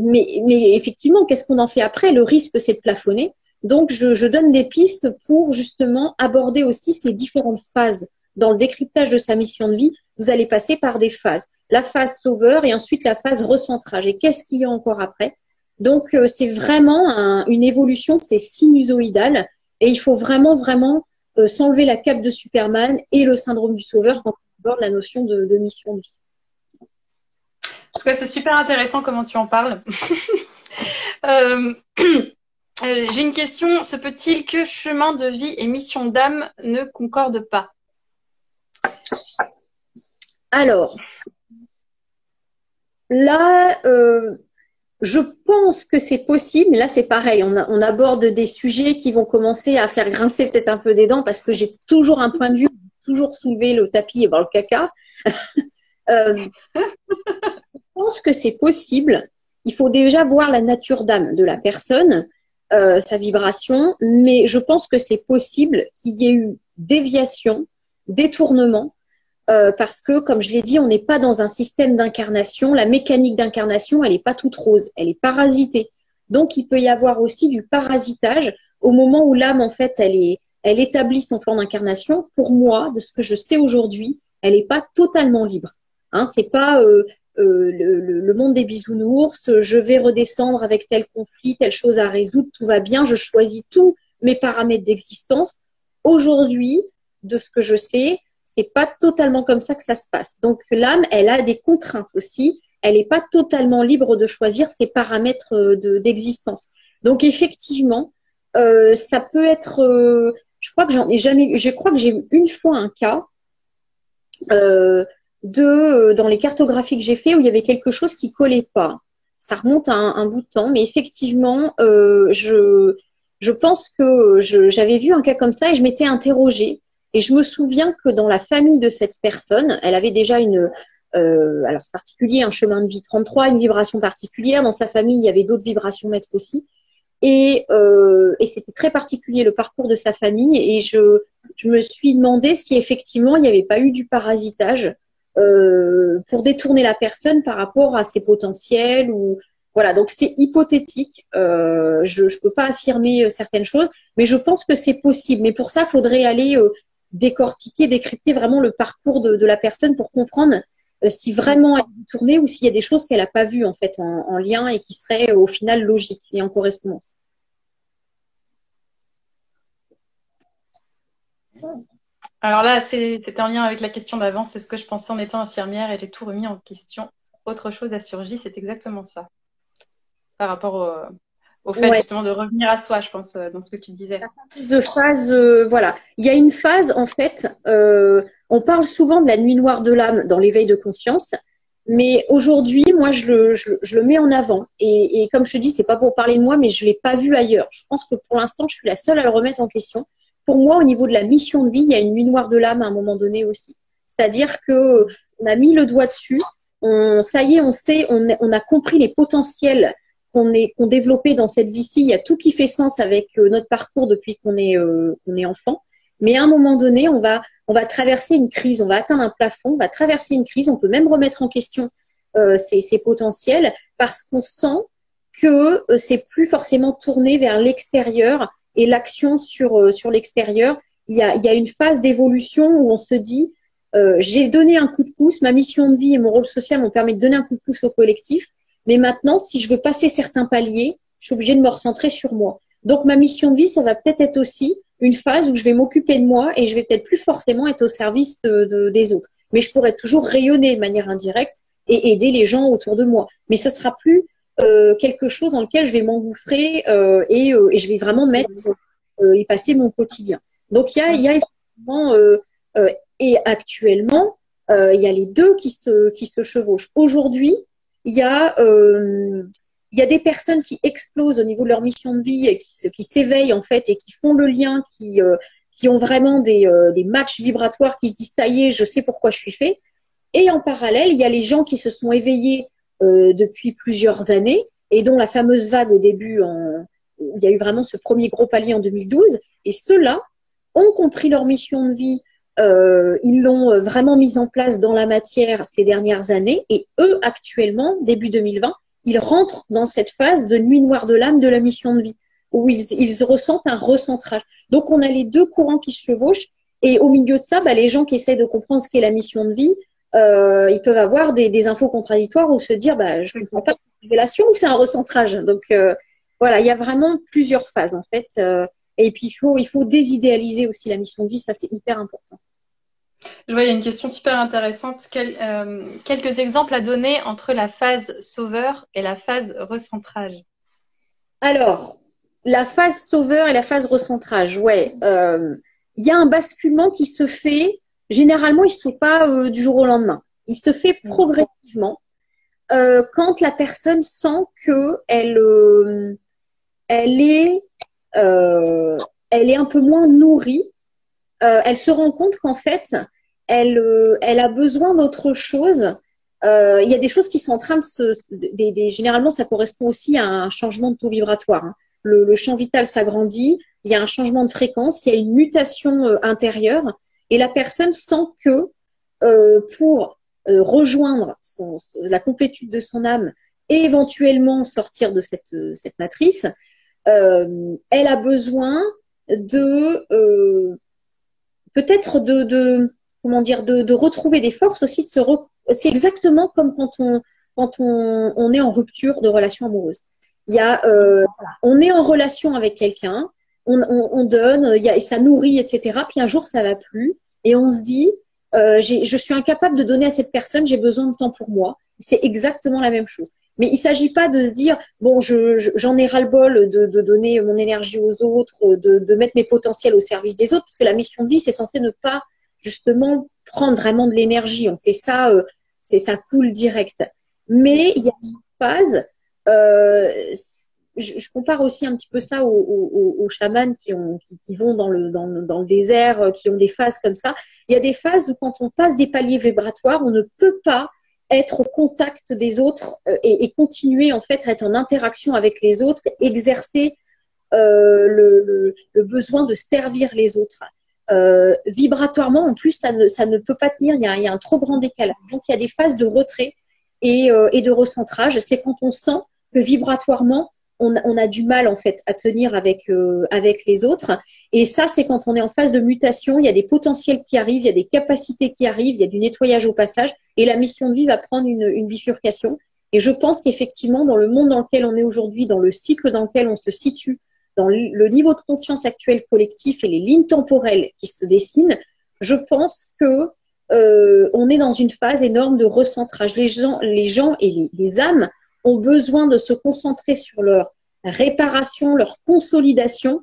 Mais effectivement, qu'est-ce qu'on en fait après? Le risque, c'est de plafonner. Donc, je donne des pistes pour justement aborder aussi ces différentes phases. Dans le décryptage de sa mission de vie, vous allez passer par des phases. La phase sauveur et ensuite la phase recentrage. Et qu'est-ce qu'il y a encore après? Donc, c'est vraiment une évolution, c'est sinusoïdal. Et il faut vraiment, vraiment s'enlever la cape de Superman et le syndrome du sauveur quand on aborde la notion de mission de vie. En tout cas, c'est super intéressant comment tu en parles. J'ai une question. Se peut-il que chemin de vie et mission d'âme ne concordent pas? Alors, là, je pense que c'est possible. Là, c'est pareil. On aborde des sujets qui vont commencer à faire grincer peut-être un peu des dents parce que j'ai toujours un point de vue, toujours soulever le tapis et voir le caca. Je pense que c'est possible. Il faut déjà voir la nature d'âme de la personne, sa vibration, mais je pense que c'est possible qu'il y ait eu déviation, détournement, parce que, comme je l'ai dit, on n'est pas dans un système d'incarnation. La mécanique d'incarnation, elle n'est pas toute rose, elle est parasitée. Donc, il peut y avoir aussi du parasitage au moment où l'âme, en fait, elle établit son plan d'incarnation. Pour moi, de ce que je sais aujourd'hui, elle n'est pas totalement libre. Hein, c'est pas le monde des bisounours, je vais redescendre avec tel conflit, telle chose à résoudre, tout va bien, je choisis tous mes paramètres d'existence. Aujourd'hui, de ce que je sais, c'est pas totalement comme ça que ça se passe. Donc l'âme, elle a des contraintes aussi. Elle n'est pas totalement libre de choisir ses paramètres d'existence. Donc effectivement, ça peut être. Je crois que j'en ai jamais. Je crois que j'ai eu une fois un cas dans les cartographies que j'ai fait où il y avait quelque chose qui collait pas. Ça remonte à un bout de temps, mais effectivement, je pense que j'avais vu un cas comme ça et je m'étais interrogée. Et je me souviens que dans la famille de cette personne, elle avait déjà alors c'est particulier, un chemin de vie 33, une vibration particulière. Dans sa famille, il y avait d'autres vibrations maîtres aussi. et c'était très particulier le parcours de sa famille. Et je me suis demandé si effectivement il n'y avait pas eu du parasitage pour détourner la personne par rapport à ses potentiels ou voilà. Donc c'est hypothétique. Je peux pas affirmer certaines choses, mais je pense que c'est possible. Mais pour ça, il faudrait aller décortiquer, décrypter vraiment le parcours de la personne pour comprendre si vraiment elle est tournée ou s'il y a des choses qu'elle n'a pas vues en fait en lien et qui seraient au final logiques et en correspondance. Alors là, c'était en lien avec la question d'avant, c'est ce que je pensais en étant infirmière et j'ai tout remis en question. Autre chose a surgi, c'est exactement ça. Par rapport au fait justement de revenir à soi, je pense, dans ce que tu disais. De phase, voilà. Il y a une phase, en fait, on parle souvent de la nuit noire de l'âme dans l'éveil de conscience, mais aujourd'hui, moi, je le mets en avant. Et comme je te dis, c'est pas pour parler de moi, mais je l'ai pas vu ailleurs. Je pense que pour l'instant, je suis la seule à le remettre en question. Pour moi, au niveau de la mission de vie, il y a une nuit noire de l'âme à un moment donné aussi. C'est-à-dire que on a mis le doigt dessus. Ça y est, on sait, on a compris les potentiels qu'on développait dans cette vie-ci. Il y a tout qui fait sens avec notre parcours depuis qu'on est enfant. Mais à un moment donné, on va traverser une crise, on va atteindre un plafond, on va traverser une crise, on peut même remettre en question ses potentiels parce qu'on sent que c'est plus forcément tourné vers l'extérieur et l'action sur l'extérieur. Il y a une phase d'évolution où on se dit j'ai donné un coup de pouce, ma mission de vie et mon rôle social m'ont permis de donner un coup de pouce au collectif. Mais maintenant, si je veux passer certains paliers, je suis obligée de me recentrer sur moi. Donc, ma mission de vie, ça va peut-être être aussi une phase où je vais m'occuper de moi et je vais peut-être plus forcément être au service des autres. Mais je pourrais toujours rayonner de manière indirecte et aider les gens autour de moi. Mais ce sera plus quelque chose dans lequel je vais m'engouffrer et je vais vraiment mettre et passer mon quotidien. Donc, il y a effectivement et actuellement, il y a les deux qui se chevauchent. Aujourd'hui, il y a des personnes qui explosent au niveau de leur mission de vie et qui s'éveillent en fait et qui font le lien, qui ont vraiment des matchs vibratoires, qui se disent ça y est, je sais pourquoi je suis fait. Et en parallèle, il y a les gens qui se sont éveillés depuis plusieurs années et dont la fameuse vague au début, où il y a eu vraiment ce premier gros palier en 2012. Et ceux-là ont compris leur mission de vie. Ils l'ont vraiment mise en place dans la matière ces dernières années et eux, actuellement, début 2020, ils rentrent dans cette phase de nuit noire de l'âme de la mission de vie où ils ressentent un recentrage. Donc, on a les deux courants qui se chevauchent et au milieu de ça, les gens qui essaient de comprendre ce qu'est la mission de vie, ils peuvent avoir des infos contradictoires ou se dire je ne comprends pas cette révélation ou c'est un recentrage. Donc, voilà, il y a vraiment plusieurs phases en fait. Et puis, il faut désidéaliser aussi la mission de vie, ça c'est hyper important. Je vois, il y a une question super intéressante. Quelques exemples à donner entre la phase sauveur et la phase recentrage. Alors, la phase sauveur et la phase recentrage, ouais. Il y a un basculement qui se fait, généralement, il ne se fait pas du jour au lendemain. Il se fait progressivement quand la personne sent qu'elle est un peu moins nourrie. Elle se rend compte qu'en fait, elle a besoin d'autre chose. Il y a des choses qui sont en train de généralement, ça correspond aussi à un changement de taux vibratoire. Hein. Le champ vital s'agrandit, il y a un changement de fréquence, il y a une mutation intérieure, et la personne sent que pour rejoindre la complétude de son âme et éventuellement sortir de cette matrice, elle a besoin de peut-être comment dire de retrouver des forces aussi c'est exactement comme quand on est en rupture de relation amoureuse. Il y a on est en relation avec quelqu'un, on donne, et ça nourrit, etc. Puis un jour ça va plus et on se dit je suis incapable de donner à cette personne, j'ai besoin de temps pour moi. C'est exactement la même chose. Mais il ne s'agit pas de se dire bon, j'en ai ras-le-bol de donner mon énergie aux autres, de mettre mes potentiels au service des autres, parce que la mission de vie, c'est censé ne pas justement prendre vraiment de l'énergie. On fait ça, ça coule direct. Mais il y a une phase, je compare aussi un petit peu ça aux chamans qui vont dans le désert, qui ont des phases comme ça. Il y a des phases où quand on passe des paliers vibratoires, on ne peut pas être au contact des autres et continuer en fait à être en interaction avec les autres, exercer le besoin de servir les autres. Vibratoirement, en plus, ça ne peut pas tenir. Il y a un trop grand décalage. Donc, il y a des phases de retrait et de recentrage. C'est quand on sent que vibratoirement, on a du mal en fait à tenir avec les autres. Et ça, c'est quand on est en phase de mutation. Il y a des potentiels qui arrivent, il y a des capacités qui arrivent, il y a du nettoyage au passage. Et la mission de vie va prendre une bifurcation. Et je pense qu'effectivement, dans le monde dans lequel on est aujourd'hui, dans le cycle dans lequel on se situe, dans le niveau de conscience actuel collectif et les lignes temporelles qui se dessinent, je pense que on est dans une phase énorme de recentrage. Les gens et les âmes ont besoin de se concentrer sur leur réparation, leur consolidation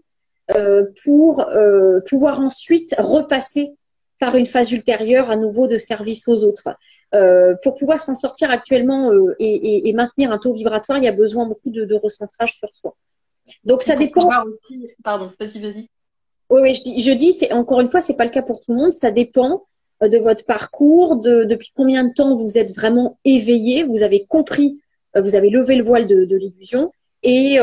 pour pouvoir ensuite repasser par une phase ultérieure à nouveau de service aux autres. Pour pouvoir s'en sortir actuellement et maintenir un taux vibratoire, il y a besoin beaucoup de recentrage sur soi. Donc ça dépend. Aussi... Pardon, vas-y. Oui, je dis, c'est encore une fois, c'est pas le cas pour tout le monde. Ça dépend de votre parcours, depuis combien de temps vous êtes vraiment éveillé, vous avez compris, vous avez levé le voile de l'illusion et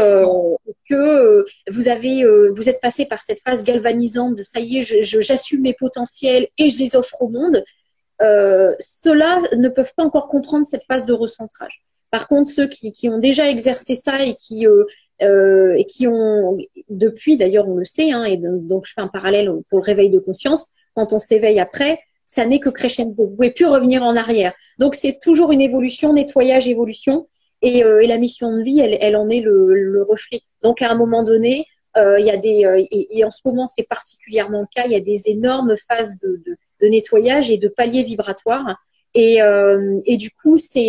que vous êtes passé par cette phase galvanisante de ça y est, j'assume mes potentiels et je les offre au monde. Ceux-là ne peuvent pas encore comprendre cette phase de recentrage. Par contre, ceux qui ont déjà exercé ça et qui ont, depuis d'ailleurs on le sait, hein, et donc je fais un parallèle pour le réveil de conscience, quand on s'éveille après, ça n'est que crescendo, vous ne pouvez plus revenir en arrière. Donc c'est toujours une évolution, nettoyage, évolution, et la mission de vie, elle en est le reflet. Donc à un moment donné, il y a et en ce moment c'est particulièrement le cas, il y a des énormes phases de nettoyage et de paliers vibratoires, et du coup ça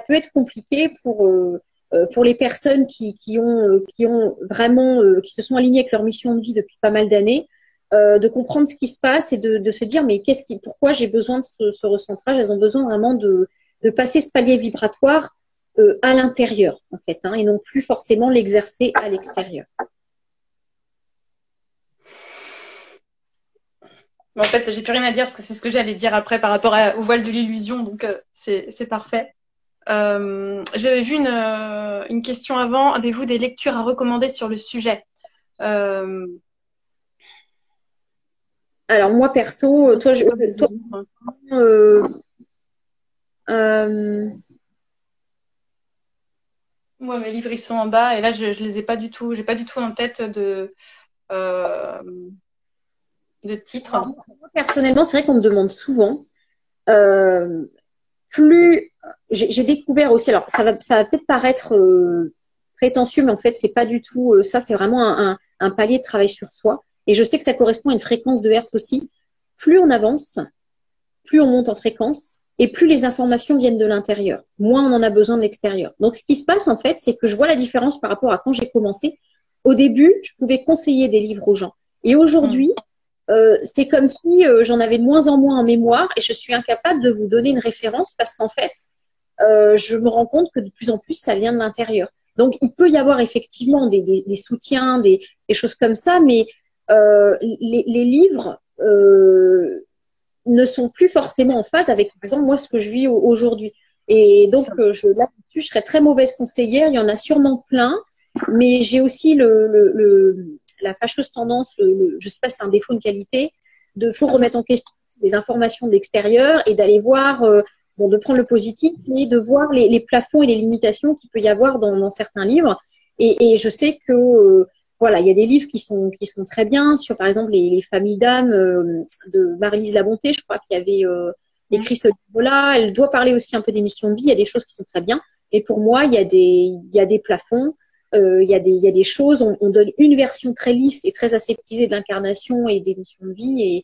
peut être compliqué pour les personnes qui ont vraiment qui se sont alignées avec leur mission de vie depuis pas mal d'années, de comprendre ce qui se passe et de se dire mais pourquoi j'ai besoin de ce recentrage. Elles ont besoin vraiment de passer ce palier vibratoire à l'intérieur en fait, hein, et non plus forcément l'exercer à l'extérieur. En fait, j'ai plus rien à dire parce que c'est ce que j'allais dire après par rapport au voile de l'illusion, donc c'est parfait. J'avais vu une question avant. Avez-vous des lectures à recommander sur le sujet? Alors moi perso, moi mes livres ils sont en bas et là je les ai pas du tout. J'ai pas du tout en tête de titres. Alors, moi, personnellement, c'est vrai qu'on me demande souvent. Plus j'ai découvert aussi, alors ça va peut-être paraître prétentieux, mais en fait c'est pas du tout ça, c'est vraiment un palier de travail sur soi, et je sais que ça correspond à une fréquence de hertz aussi. Plus on avance, plus on monte en fréquence, et plus les informations viennent de l'intérieur, moins on en a besoin de l'extérieur. Donc ce qui se passe en fait, c'est que je vois la différence par rapport à quand j'ai commencé. Au début, je pouvais conseiller des livres aux gens, et aujourd'hui c'est comme si j'en avais de moins en moins en mémoire et je suis incapable de vous donner une référence parce qu'en fait, je me rends compte que de plus en plus, ça vient de l'intérieur. Donc, il peut y avoir effectivement des soutiens, des choses comme ça, mais les livres ne sont plus forcément en phase avec, par exemple, moi, ce que je vis aujourd'hui. Et donc, là-dessus, je serais très mauvaise conseillère. Il y en a sûrement plein, mais j'ai aussi la fâcheuse tendance, je sais pas si c'est un défaut, une qualité, de toujours remettre en question les informations de l'extérieur et d'aller voir, de prendre le positif, mais de voir les plafonds et les limitations qu'il peut y avoir dans certains livres. Et je sais que voilà, il y a des livres qui sont très bien sur, par exemple, les familles d'âmes de Marie-Lise Labonté, je crois qu'il y avait écrit ce livre-là. Elle doit parler aussi un peu des missions de vie. Il y a des choses qui sont très bien. Et pour moi, il y a des plafonds. Il y a des choses, on donne une version très lisse et très aseptisée de l'incarnation et des missions de vie, et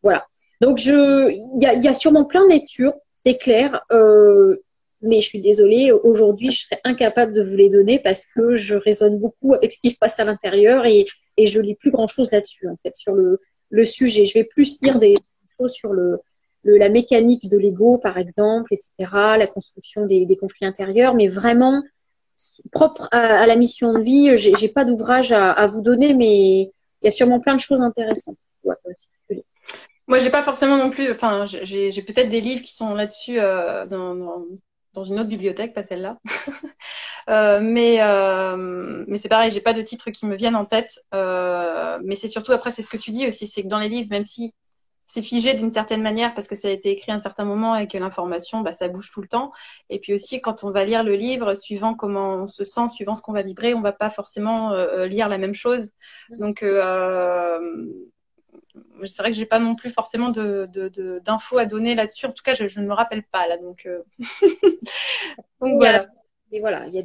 voilà. Donc il y a sûrement plein de lectures, c'est clair, mais je suis désolée, aujourd'hui je serais incapable de vous les donner parce que je résonne beaucoup avec ce qui se passe à l'intérieur et je lis plus grand chose là-dessus en fait, sur le sujet. Je vais plus lire des choses sur la mécanique de l'ego par exemple, etc., la construction des conflits intérieurs, mais vraiment propre à la mission de vie, j'ai pas d'ouvrage à vous donner, mais il y a sûrement plein de choses intéressantes. Ouais, moi, j'ai pas forcément non plus. Enfin, j'ai peut-être des livres qui sont là-dessus dans une autre bibliothèque, pas celle-là. Mais c'est pareil, j'ai pas de titres qui me viennent en tête. Mais c'est surtout après, c'est ce que tu dis aussi, c'est que dans les livres, même si c'est figé d'une certaine manière parce que ça a été écrit à un certain moment et que l'information, bah, ça bouge tout le temps. Et puis aussi, quand on va lire le livre, suivant comment on se sent, suivant ce qu'on va vibrer, on va pas forcément lire la même chose. Donc, c'est vrai que j'ai pas non plus forcément d'infos à donner là-dessus. En tout cas, je ne me rappelle pas là. Donc Il y a, voilà. et voilà, il y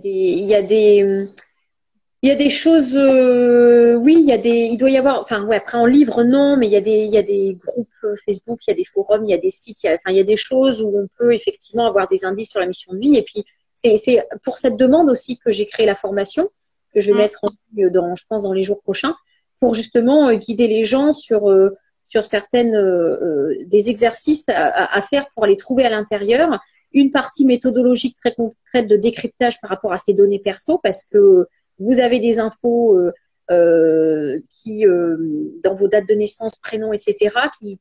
a des choses, oui, il doit y avoir, enfin, ouais, après en livre, non, mais il y a des groupes Facebook, il y a des forums, il y a des sites, enfin, il y a des choses où on peut effectivement avoir des indices sur la mission de vie. Et puis, c'est pour cette demande aussi que j'ai créé la formation, que je vais Mm. mettre en ligne je pense, dans les jours prochains, pour justement guider les gens sur certaines, des exercices à faire pour aller trouver à l'intérieur une partie méthodologique très concrète de décryptage par rapport à ces données perso, parce que vous avez des infos qui, dans vos dates de naissance, prénoms, etc., qui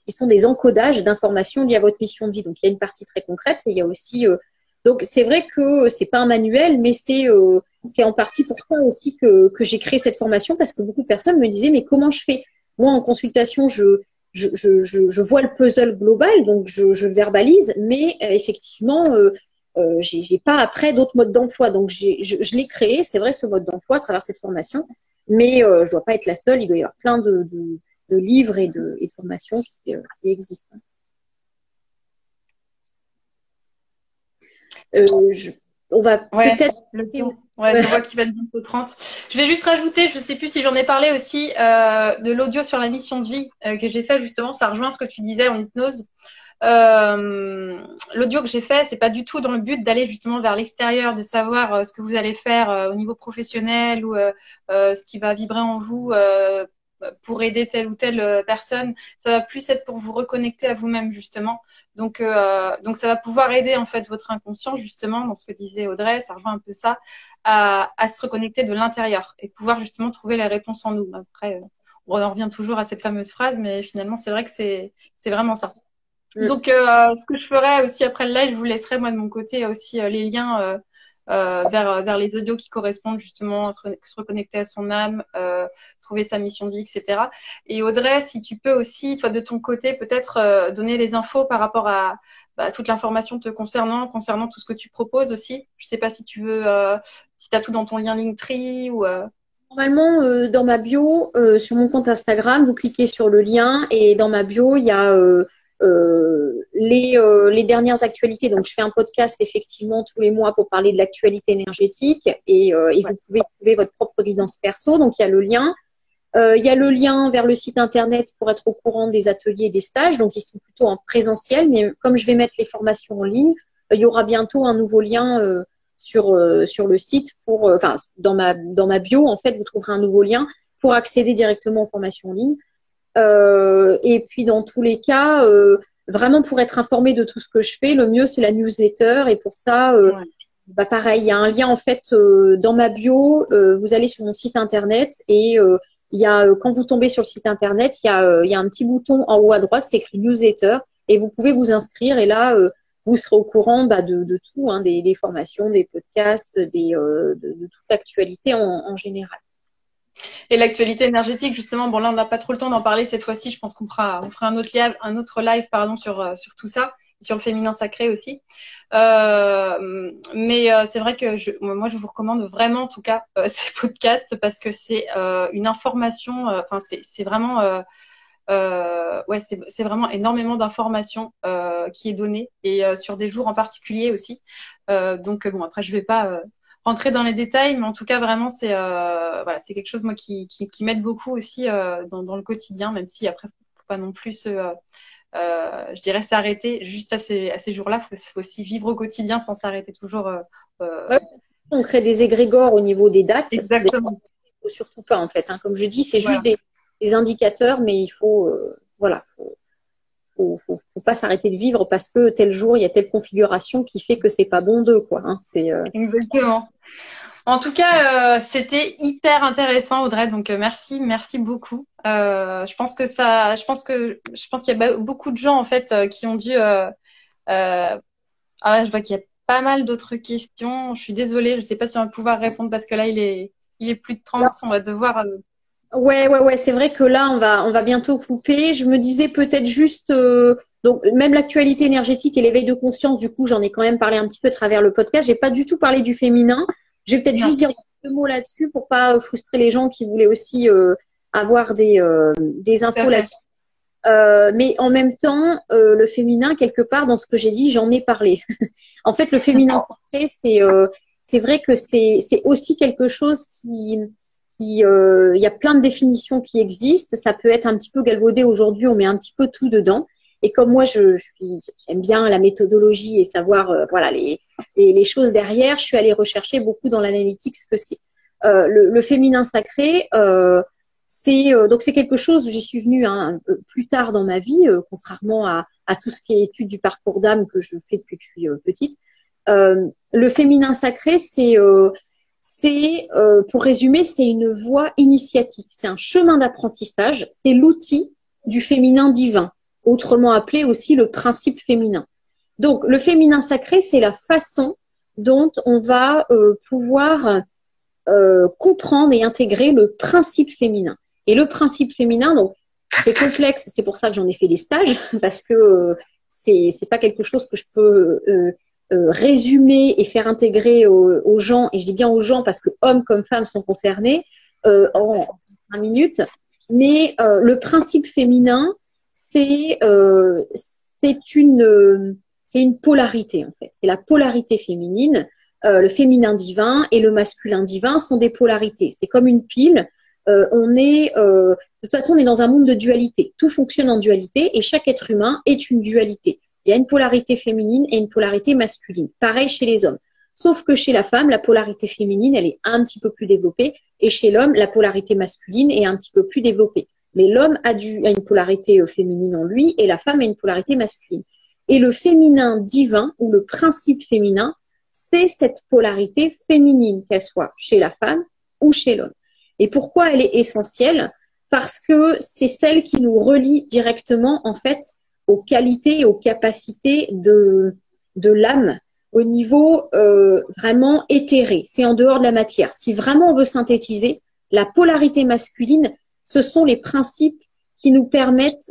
sont des encodages d'informations liées à votre mission de vie. Donc, il y a une partie très concrète et il y a aussi. Donc, c'est vrai que c'est pas un manuel, mais c'est en partie pour ça aussi que j'ai créé cette formation, parce que beaucoup de personnes me disaient, mais comment je fais? Moi, en consultation, je vois le puzzle global, donc je verbalise, mais effectivement, j'ai pas après d'autres modes d'emploi. Donc, je l'ai créé, c'est vrai, ce mode d'emploi à travers cette formation, mais je dois pas être la seule. Il doit y avoir plein de livres et de formations qui existent. Euh, je- on va Ouais, peut-être le passer temps. Ouais, je vois qu'il va être bientôt 30. Je vais juste rajouter, je sais plus si j'en ai parlé aussi, de l'audio sur la mission de vie que j'ai fait justement. Ça rejoint ce que tu disais en hypnose. L'audio que j'ai fait, c'est pas du tout dans le but d'aller justement vers l'extérieur, de savoir ce que vous allez faire au niveau professionnel ou ce qui va vibrer en vous pour aider telle ou telle personne. Ça va plus être pour vous reconnecter à vous-même justement. Donc ça va pouvoir aider en fait votre inconscient justement dans ce que disait Audrey, ça rejoint un peu ça, à se reconnecter de l'intérieur et pouvoir justement trouver les réponses en nous. Après, on en revient toujours à cette fameuse phrase, mais finalement c'est vrai que c'est vraiment ça. Mm. Donc, ce que je ferai aussi après le live, je vous laisserai moi de mon côté aussi les liens vers les audios qui correspondent justement à se reconnecter à son âme, trouver sa mission de vie, etc. Et Audrey, si tu peux aussi, toi de ton côté, peut-être donner les infos par rapport à toute l'information te concernant tout ce que tu proposes aussi. Je sais pas si tu veux, si tu as tout dans ton lien Linktree ou. Normalement, dans ma bio, sur mon compte Instagram, vous cliquez sur le lien et dans ma bio, il y a les dernières actualités. Donc, je fais un podcast effectivement tous les mois pour parler de l'actualité énergétique et Ouais. vous pouvez trouver votre propre guidance perso. Donc, il y a le lien. Il y a le lien vers le site internet pour être au courant des ateliers et des stages. Donc, ils sont plutôt en présentiel, mais comme je vais mettre les formations en ligne, il y aura bientôt un nouveau lien sur le site enfin, dans ma bio, en fait, vous trouverez un nouveau lien pour accéder directement aux formations en ligne. Et puis, dans tous les cas, vraiment pour être informé de tout ce que je fais, le mieux, c'est la newsletter. Et pour ça, Ouais. pareil, il y a un lien, en fait, dans ma bio. Vous allez sur mon site internet et il y a, quand vous tombez sur le site internet, il y a un petit bouton en haut à droite, c'est écrit newsletter, et vous pouvez vous inscrire. Et là, vous serez au courant de tout, hein, des formations, des podcasts, de toute l'actualité en général. Et l'actualité énergétique, justement, bon là on n'a pas trop le temps d'en parler cette fois-ci. Je pense on fera un autre live, pardon, sur tout ça, sur le féminin sacré aussi. Mais c'est vrai que moi je vous recommande vraiment, en tout cas, ces podcasts parce que c'est une information. Enfin, c'est vraiment. Ouais, c'est vraiment énormément d'informations qui est donnée et sur des jours en particulier aussi. Donc bon, après je vais pas rentrer dans les détails, mais en tout cas vraiment c'est voilà, c'est quelque chose moi qui m'aide beaucoup aussi dans le quotidien, même si après faut pas non plus je dirais s'arrêter juste à ces jours-là. Faut aussi vivre au quotidien sans s'arrêter toujours. Ouais, on crée des égrégores au niveau des dates. Exactement. Faut surtout pas, en fait, hein. Comme je dis, c'est juste Voilà. des indicateurs, mais il faut, voilà, faut pas s'arrêter de vivre parce que tel jour, il y a telle configuration qui fait que c'est pas bon d'eux, quoi, hein. Exactement. En tout cas, c'était hyper intéressant, Audrey. Donc merci beaucoup. Je pense qu'il y a beaucoup de gens en fait qui ont dû. Ah, je vois qu'il y a pas mal d'autres questions. Je suis désolée, je sais pas si on va pouvoir répondre parce que là, il est plus de 30, on va devoir… Ouais, c'est vrai que là, on va bientôt couper. Je me disais peut-être juste, donc même l'actualité énergétique et l'éveil de conscience, du coup, j'en ai quand même parlé un petit peu à travers le podcast. J'ai pas du tout parlé du féminin. Je vais peut-être Non. juste dire deux mots là-dessus pour pas frustrer les gens qui voulaient aussi avoir des Tout à infos fait. là-dessus. Mais en même temps, le féminin, quelque part, dans ce que j'ai dit, j'en ai parlé. En fait, le féminin sacré, c'est vrai que c'est aussi quelque chose il y a plein de définitions qui existent. Ça peut être un petit peu galvaudé aujourd'hui, on met un petit peu tout dedans. Et comme moi, j'aime bien la méthodologie et savoir, voilà, les choses derrière, je suis allée rechercher beaucoup dans l'analytique ce que c'est. Le féminin sacré, donc c'est quelque chose, j'y suis venue plus tard dans ma vie, contrairement à tout ce qui est étude du parcours d'âme que je fais depuis que je suis petite. Le féminin sacré, pour résumer, c'est une voie initiatique, c'est un chemin d'apprentissage, c'est l'outil du féminin divin, autrement appelé aussi le principe féminin. Donc le féminin sacré, c'est la façon dont on va pouvoir comprendre et intégrer le principe féminin. Et le principe féminin, donc c'est complexe, c'est pour ça que j'en ai fait des stages, parce que c'est pas quelque chose que je peux résumer et faire intégrer aux gens, et je dis bien aux gens parce que hommes comme femmes sont concernés en 5 minutes. Mais le principe féminin, c'est une polarité en fait. C'est la polarité féminine. Le féminin divin et le masculin divin sont des polarités. C'est comme une pile. De toute façon, on est dans un monde de dualité. Tout fonctionne en dualité et chaque être humain est une dualité. Il y a une polarité féminine et une polarité masculine. Pareil chez les hommes. Sauf que chez la femme, la polarité féminine, elle est un petit peu plus développée. Et chez l'homme, la polarité masculine est un petit peu plus développée. Mais l'homme a une polarité féminine en lui et la femme a une polarité masculine. Et le féminin divin ou le principe féminin, c'est cette polarité féminine, qu'elle soit chez la femme ou chez l'homme. Et pourquoi elle est essentielle? Parce que c'est celle qui nous relie directement, en fait, aux qualités et aux capacités de l'âme au niveau vraiment éthéré. C'est en dehors de la matière. Si vraiment on veut synthétiser, la polarité masculine, ce sont les principes qui nous permettent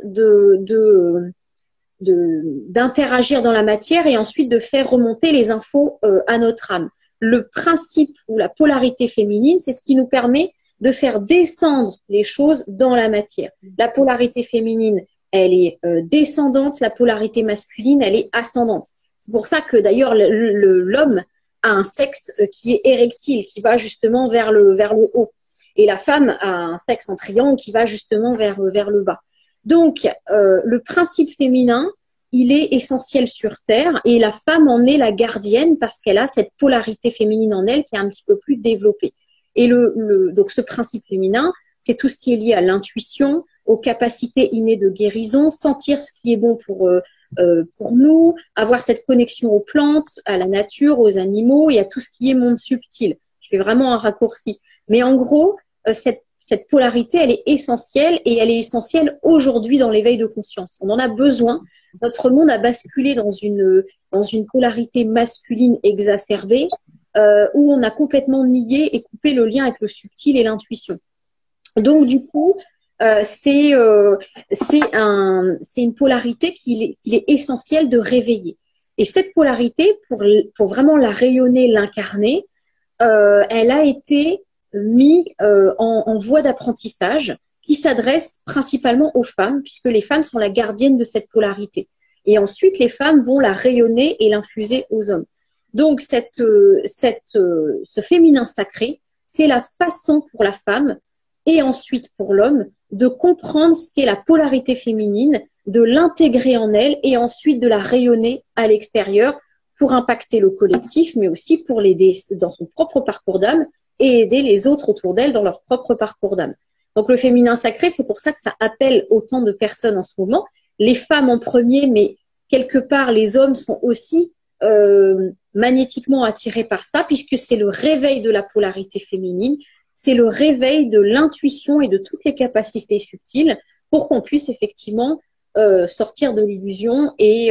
d'interagir dans la matière et ensuite de faire remonter les infos à notre âme. Le principe ou la polarité féminine, c'est ce qui nous permet de faire descendre les choses dans la matière. La polarité féminine, elle est descendante, la polarité masculine, elle est ascendante. C'est pour ça que d'ailleurs l'homme a un sexe qui est érectile, qui va justement vers le haut. Et la femme a un sexe en triangle qui va justement vers le bas. Donc, le principe féminin, il est essentiel sur Terre et la femme en est la gardienne parce qu'elle a cette polarité féminine en elle qui est un petit peu plus développée. Et donc, ce principe féminin, c'est tout ce qui est lié à l'intuition, aux capacités innées de guérison, sentir ce qui est bon pour nous, avoir cette connexion aux plantes, à la nature, aux animaux et à tout ce qui est monde subtil. Je fais vraiment un raccourci. Mais en gros, cette polarité, elle est essentielle et elle est essentielle aujourd'hui dans l'éveil de conscience. On en a besoin. Notre monde a basculé dans une polarité masculine exacerbée où on a complètement nié et coupé le lien avec le subtil et l'intuition. Donc du coup, c'est une polarité qu'il est essentiel de réveiller. Et cette polarité, pour vraiment la rayonner, l'incarner, elle a été mise en voie d'apprentissage qui s'adresse principalement aux femmes, puisque les femmes sont la gardienne de cette polarité. Et ensuite, les femmes vont la rayonner et l'infuser aux hommes. Donc, ce féminin sacré, c'est la façon pour la femme et ensuite pour l'homme de comprendre ce qu'est la polarité féminine, de l'intégrer en elle et ensuite de la rayonner à l'extérieur pour impacter le collectif, mais aussi pour l'aider dans son propre parcours d'âme et aider les autres autour d'elle dans leur propre parcours d'âme. Donc le féminin sacré, c'est pour ça que ça appelle autant de personnes en ce moment. Les femmes en premier, mais quelque part les hommes sont aussi magnétiquement attirés par ça, puisque c'est le réveil de la polarité féminine, c'est le réveil de l'intuition et de toutes les capacités subtiles pour qu'on puisse effectivement sortir de l'illusion et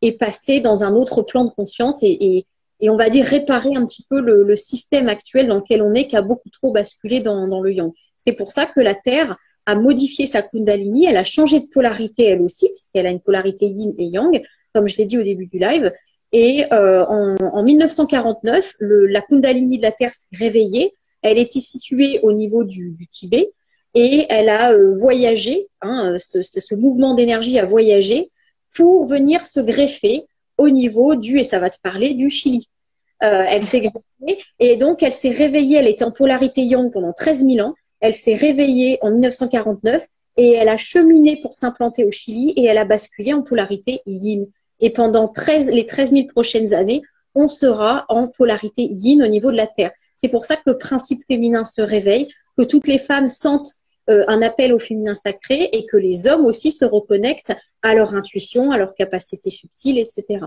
et passer dans un autre plan de conscience et on va dire réparer un petit peu le système actuel dans lequel on est, qui a beaucoup trop basculé dans le yang. C'est pour ça que la Terre a modifié sa Kundalini, elle a changé de polarité elle aussi, puisqu'elle a une polarité yin et yang, comme je l'ai dit au début du live. Et en 1949, la Kundalini de la Terre s'est réveillée. Elle était située au niveau du Tibet et elle a voyagé, ce mouvement d'énergie a voyagé pour venir se greffer au niveau et ça va te parler, du Chili. Elle s'est greffée et donc elle s'est réveillée, elle était en polarité yang pendant 13 000 ans, elle s'est réveillée en 1949 et elle a cheminé pour s'implanter au Chili et elle a basculé en polarité yin. Et pendant les 13 000 prochaines années, on sera en polarité yin au niveau de la Terre. C'est pour ça que le principe féminin se réveille, que toutes les femmes sentent un appel au féminin sacré et que les hommes aussi se reconnectent à leur intuition, à leur capacité subtile, etc.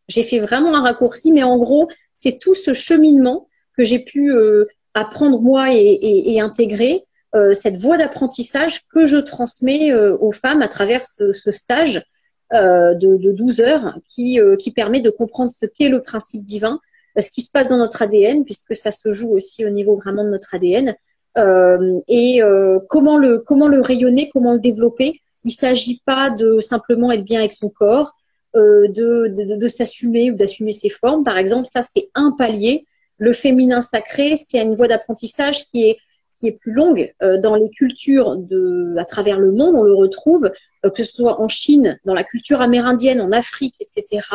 J'ai fait vraiment un raccourci, mais en gros, c'est tout ce cheminement que j'ai pu apprendre moi et intégrer, cette voie d'apprentissage que je transmets aux femmes à travers ce stage de 12 heures qui permet de comprendre ce qu'est le principe divin, ce qui se passe dans notre ADN, puisque ça se joue aussi au niveau vraiment de notre ADN, comment le rayonner, comment le développer. Il ne s'agit pas de simplement être bien avec son corps, de s'assumer ou d'assumer ses formes. Par exemple, ça c'est un palier. Le féminin sacré, c'est une voie d'apprentissage qui est plus longue dans les cultures à travers le monde. On le retrouve, que ce soit en Chine, dans la culture amérindienne, en Afrique, etc.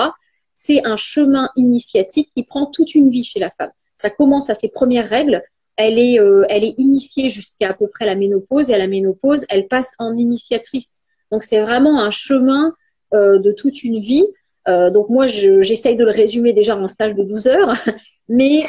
C'est un chemin initiatique qui prend toute une vie chez la femme. Ça commence à ses premières règles. Elle est initiée jusqu'à à peu près la ménopause et à la ménopause, elle passe en initiatrice. Donc c'est vraiment un chemin de toute une vie. Donc moi, j'essaye de le résumer déjà en un stage de 12 heures, mais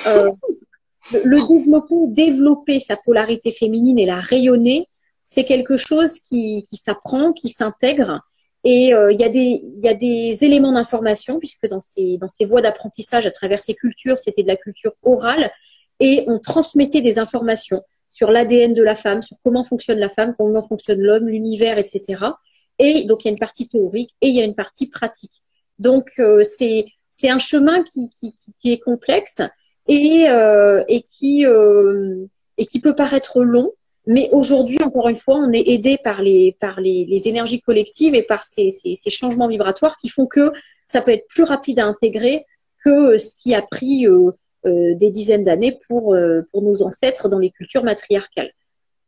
développer sa polarité féminine et la rayonner, c'est quelque chose qui s'apprend, qui s'intègre. Et il y a des éléments d'information, puisque dans ces voies d'apprentissage, à travers ces cultures, c'était de la culture orale, et on transmettait des informations sur l'ADN de la femme, sur comment fonctionne la femme, comment fonctionne l'homme, l'univers, etc. Et donc il y a une partie théorique et il y a une partie pratique. Donc c'est un chemin qui est complexe et qui peut paraître long, mais aujourd'hui, encore une fois, on est aidé par les énergies collectives et par ces changements vibratoires qui font que ça peut être plus rapide à intégrer que ce qui a pris des dizaines d'années pour nos ancêtres dans les cultures matriarcales.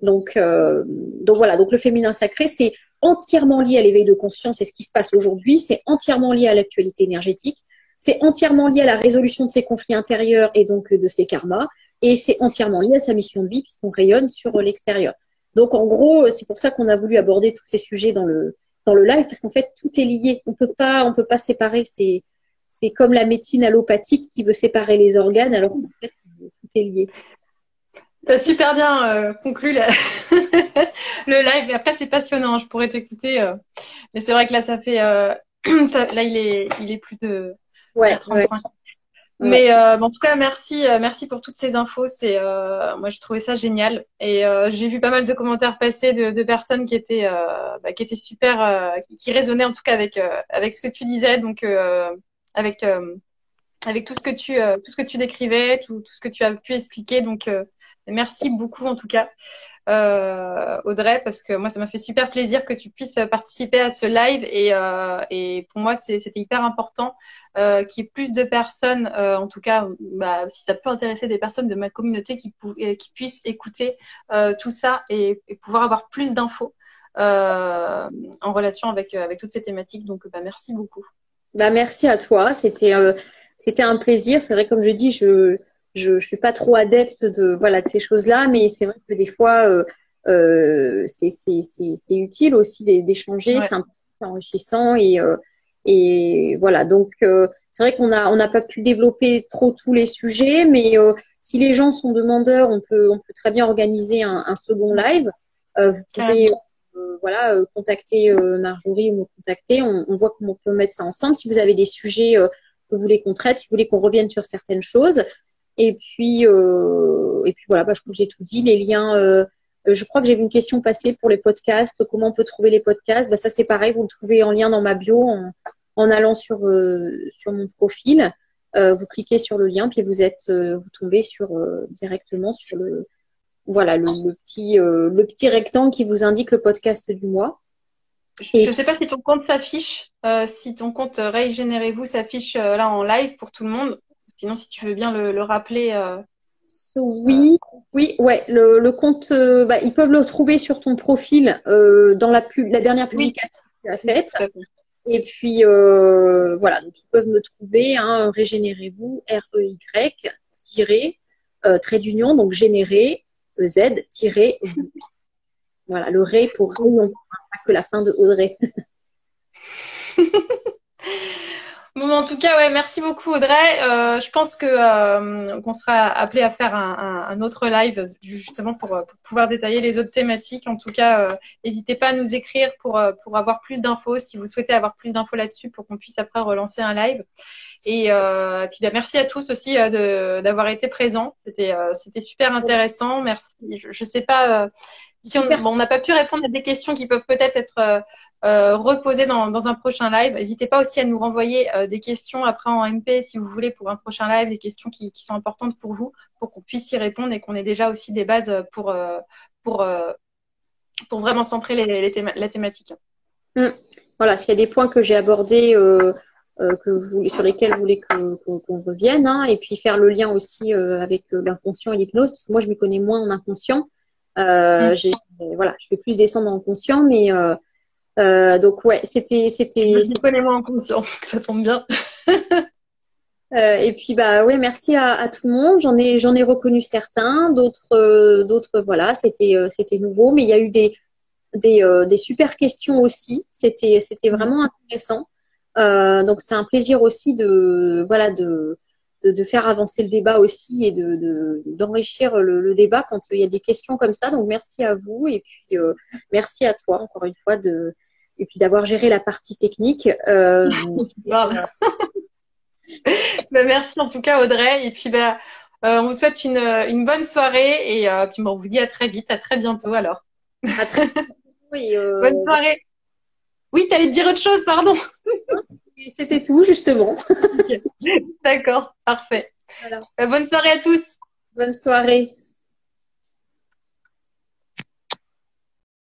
Donc voilà, donc le féminin sacré, c'est entièrement lié à l'éveil de conscience et ce qui se passe aujourd'hui, c'est entièrement lié à l'actualité énergétique, c'est entièrement lié à la résolution de ses conflits intérieurs et donc de ses karmas, et c'est entièrement lié à sa mission de vie puisqu'on rayonne sur l'extérieur. Donc en gros, c'est pour ça qu'on a voulu aborder tous ces sujets dans le live, parce qu'en fait tout est lié, on peut pas séparer, c'est comme la médecine allopathique qui veut séparer les organes alors qu'en fait tout est lié. T'as super bien conclu le live. Et après, c'est passionnant. Je pourrais t'écouter. Mais c'est vrai que là, ça fait... là, il est plus de 35. Ouais. Mais en tout cas, merci pour toutes ces infos. Moi, j'ai trouvé ça génial. Et j'ai vu pas mal de commentaires passer de personnes qui étaient super, qui résonnaient en tout cas avec ce que tu disais. Donc, avec tout ce que tu décrivais, tout ce que tu as pu expliquer. Donc, merci beaucoup en tout cas, Audrey, parce que moi ça m'a fait super plaisir que tu puisses participer à ce live et pour moi c'était hyper important qu'il y ait plus de personnes, en tout cas, si ça peut intéresser des personnes de ma communauté qui puissent écouter tout ça et pouvoir avoir plus d'infos en relation avec toutes ces thématiques. Donc merci beaucoup. Merci à toi, c'était un plaisir. C'est vrai, comme je dis, je suis pas trop adepte de ces choses-là, mais c'est vrai que des fois c'est utile aussi d'échanger, ouais. C'est enrichissant et voilà. Donc c'est vrai qu'on n'a pas pu développer trop tous les sujets, mais si les gens sont demandeurs, on peut très bien organiser un second live. Vous pouvez contacter Marjorie ou me contacter. On voit comment on peut mettre ça ensemble. Si vous avez des sujets que vous voulez qu'on traite, si vous voulez qu'on revienne sur certaines choses. Et puis voilà, je crois que j'ai tout dit. Les liens, je crois que j'ai vu une question passer pour les podcasts. Comment on peut trouver les podcasts? Ça c'est pareil, vous le trouvez en lien dans ma bio, en allant sur mon profil. Vous cliquez sur le lien, puis vous tombez directement sur le petit rectangle qui vous indique le podcast du mois. Je ne sais pas si ton compte s'affiche, si ton compte Régénérez-vous s'affiche là en live pour tout le monde. Sinon, si tu veux bien le rappeler. Oui, ouais. Le compte, ils peuvent le trouver sur ton profil dans la dernière publication que tu as faite. Et puis voilà, donc ils peuvent me trouver, hein, Régénérez-vous, REY, trait d'union, donc générer, EZ-vous. Voilà, le ré pour rayon, pas que la fin de Audrey. Bon, en tout cas, ouais, merci beaucoup Audrey. Je pense que qu'on sera appelé à faire un autre live justement pour pouvoir détailler les autres thématiques. En tout cas, n'hésitez pas à nous écrire pour avoir plus d'infos si vous souhaitez avoir plus d'infos là-dessus pour qu'on puisse après relancer un live. Et puis merci à tous aussi d'avoir été présents. C'était super intéressant. Merci. Je sais pas si on n'a pas pu répondre à des questions qui peuvent peut-être être reposées dans un prochain live. N'hésitez pas aussi à nous renvoyer des questions après en MP si vous voulez pour un prochain live, des questions qui sont importantes pour vous, pour qu'on puisse y répondre et qu'on ait déjà aussi des bases pour vraiment centrer la thématique. Voilà, s'il y a des points que j'ai abordés sur lesquels vous voulez qu'on revienne, hein, et puis faire le lien aussi avec l'inconscient et l'hypnose, parce que moi je me connais moins en inconscient. Je fais plus descendre en conscient, mais donc ouais, c'était. Je me connais moins en conscient, donc ça tombe bien. Et puis ouais, merci à tout le monde. J'en ai reconnu certains, d'autres voilà, c'était nouveau, mais il y a eu des super questions aussi. C'était vraiment intéressant. Donc c'est un plaisir aussi de faire avancer le débat aussi et d'enrichir le débat quand il y a des questions comme ça. Donc merci à vous et puis merci à toi encore une fois et puis d'avoir géré la partie technique. Merci en tout cas Audrey et puis on vous souhaite une bonne soirée et puis on vous dit à très vite, à très bientôt alors. À très bientôt. Oui, bonne soirée. Oui, t'allais te dire autre chose, pardon. C'était tout, justement. Okay. D'accord, parfait. Voilà. Bonne soirée à tous. Bonne soirée.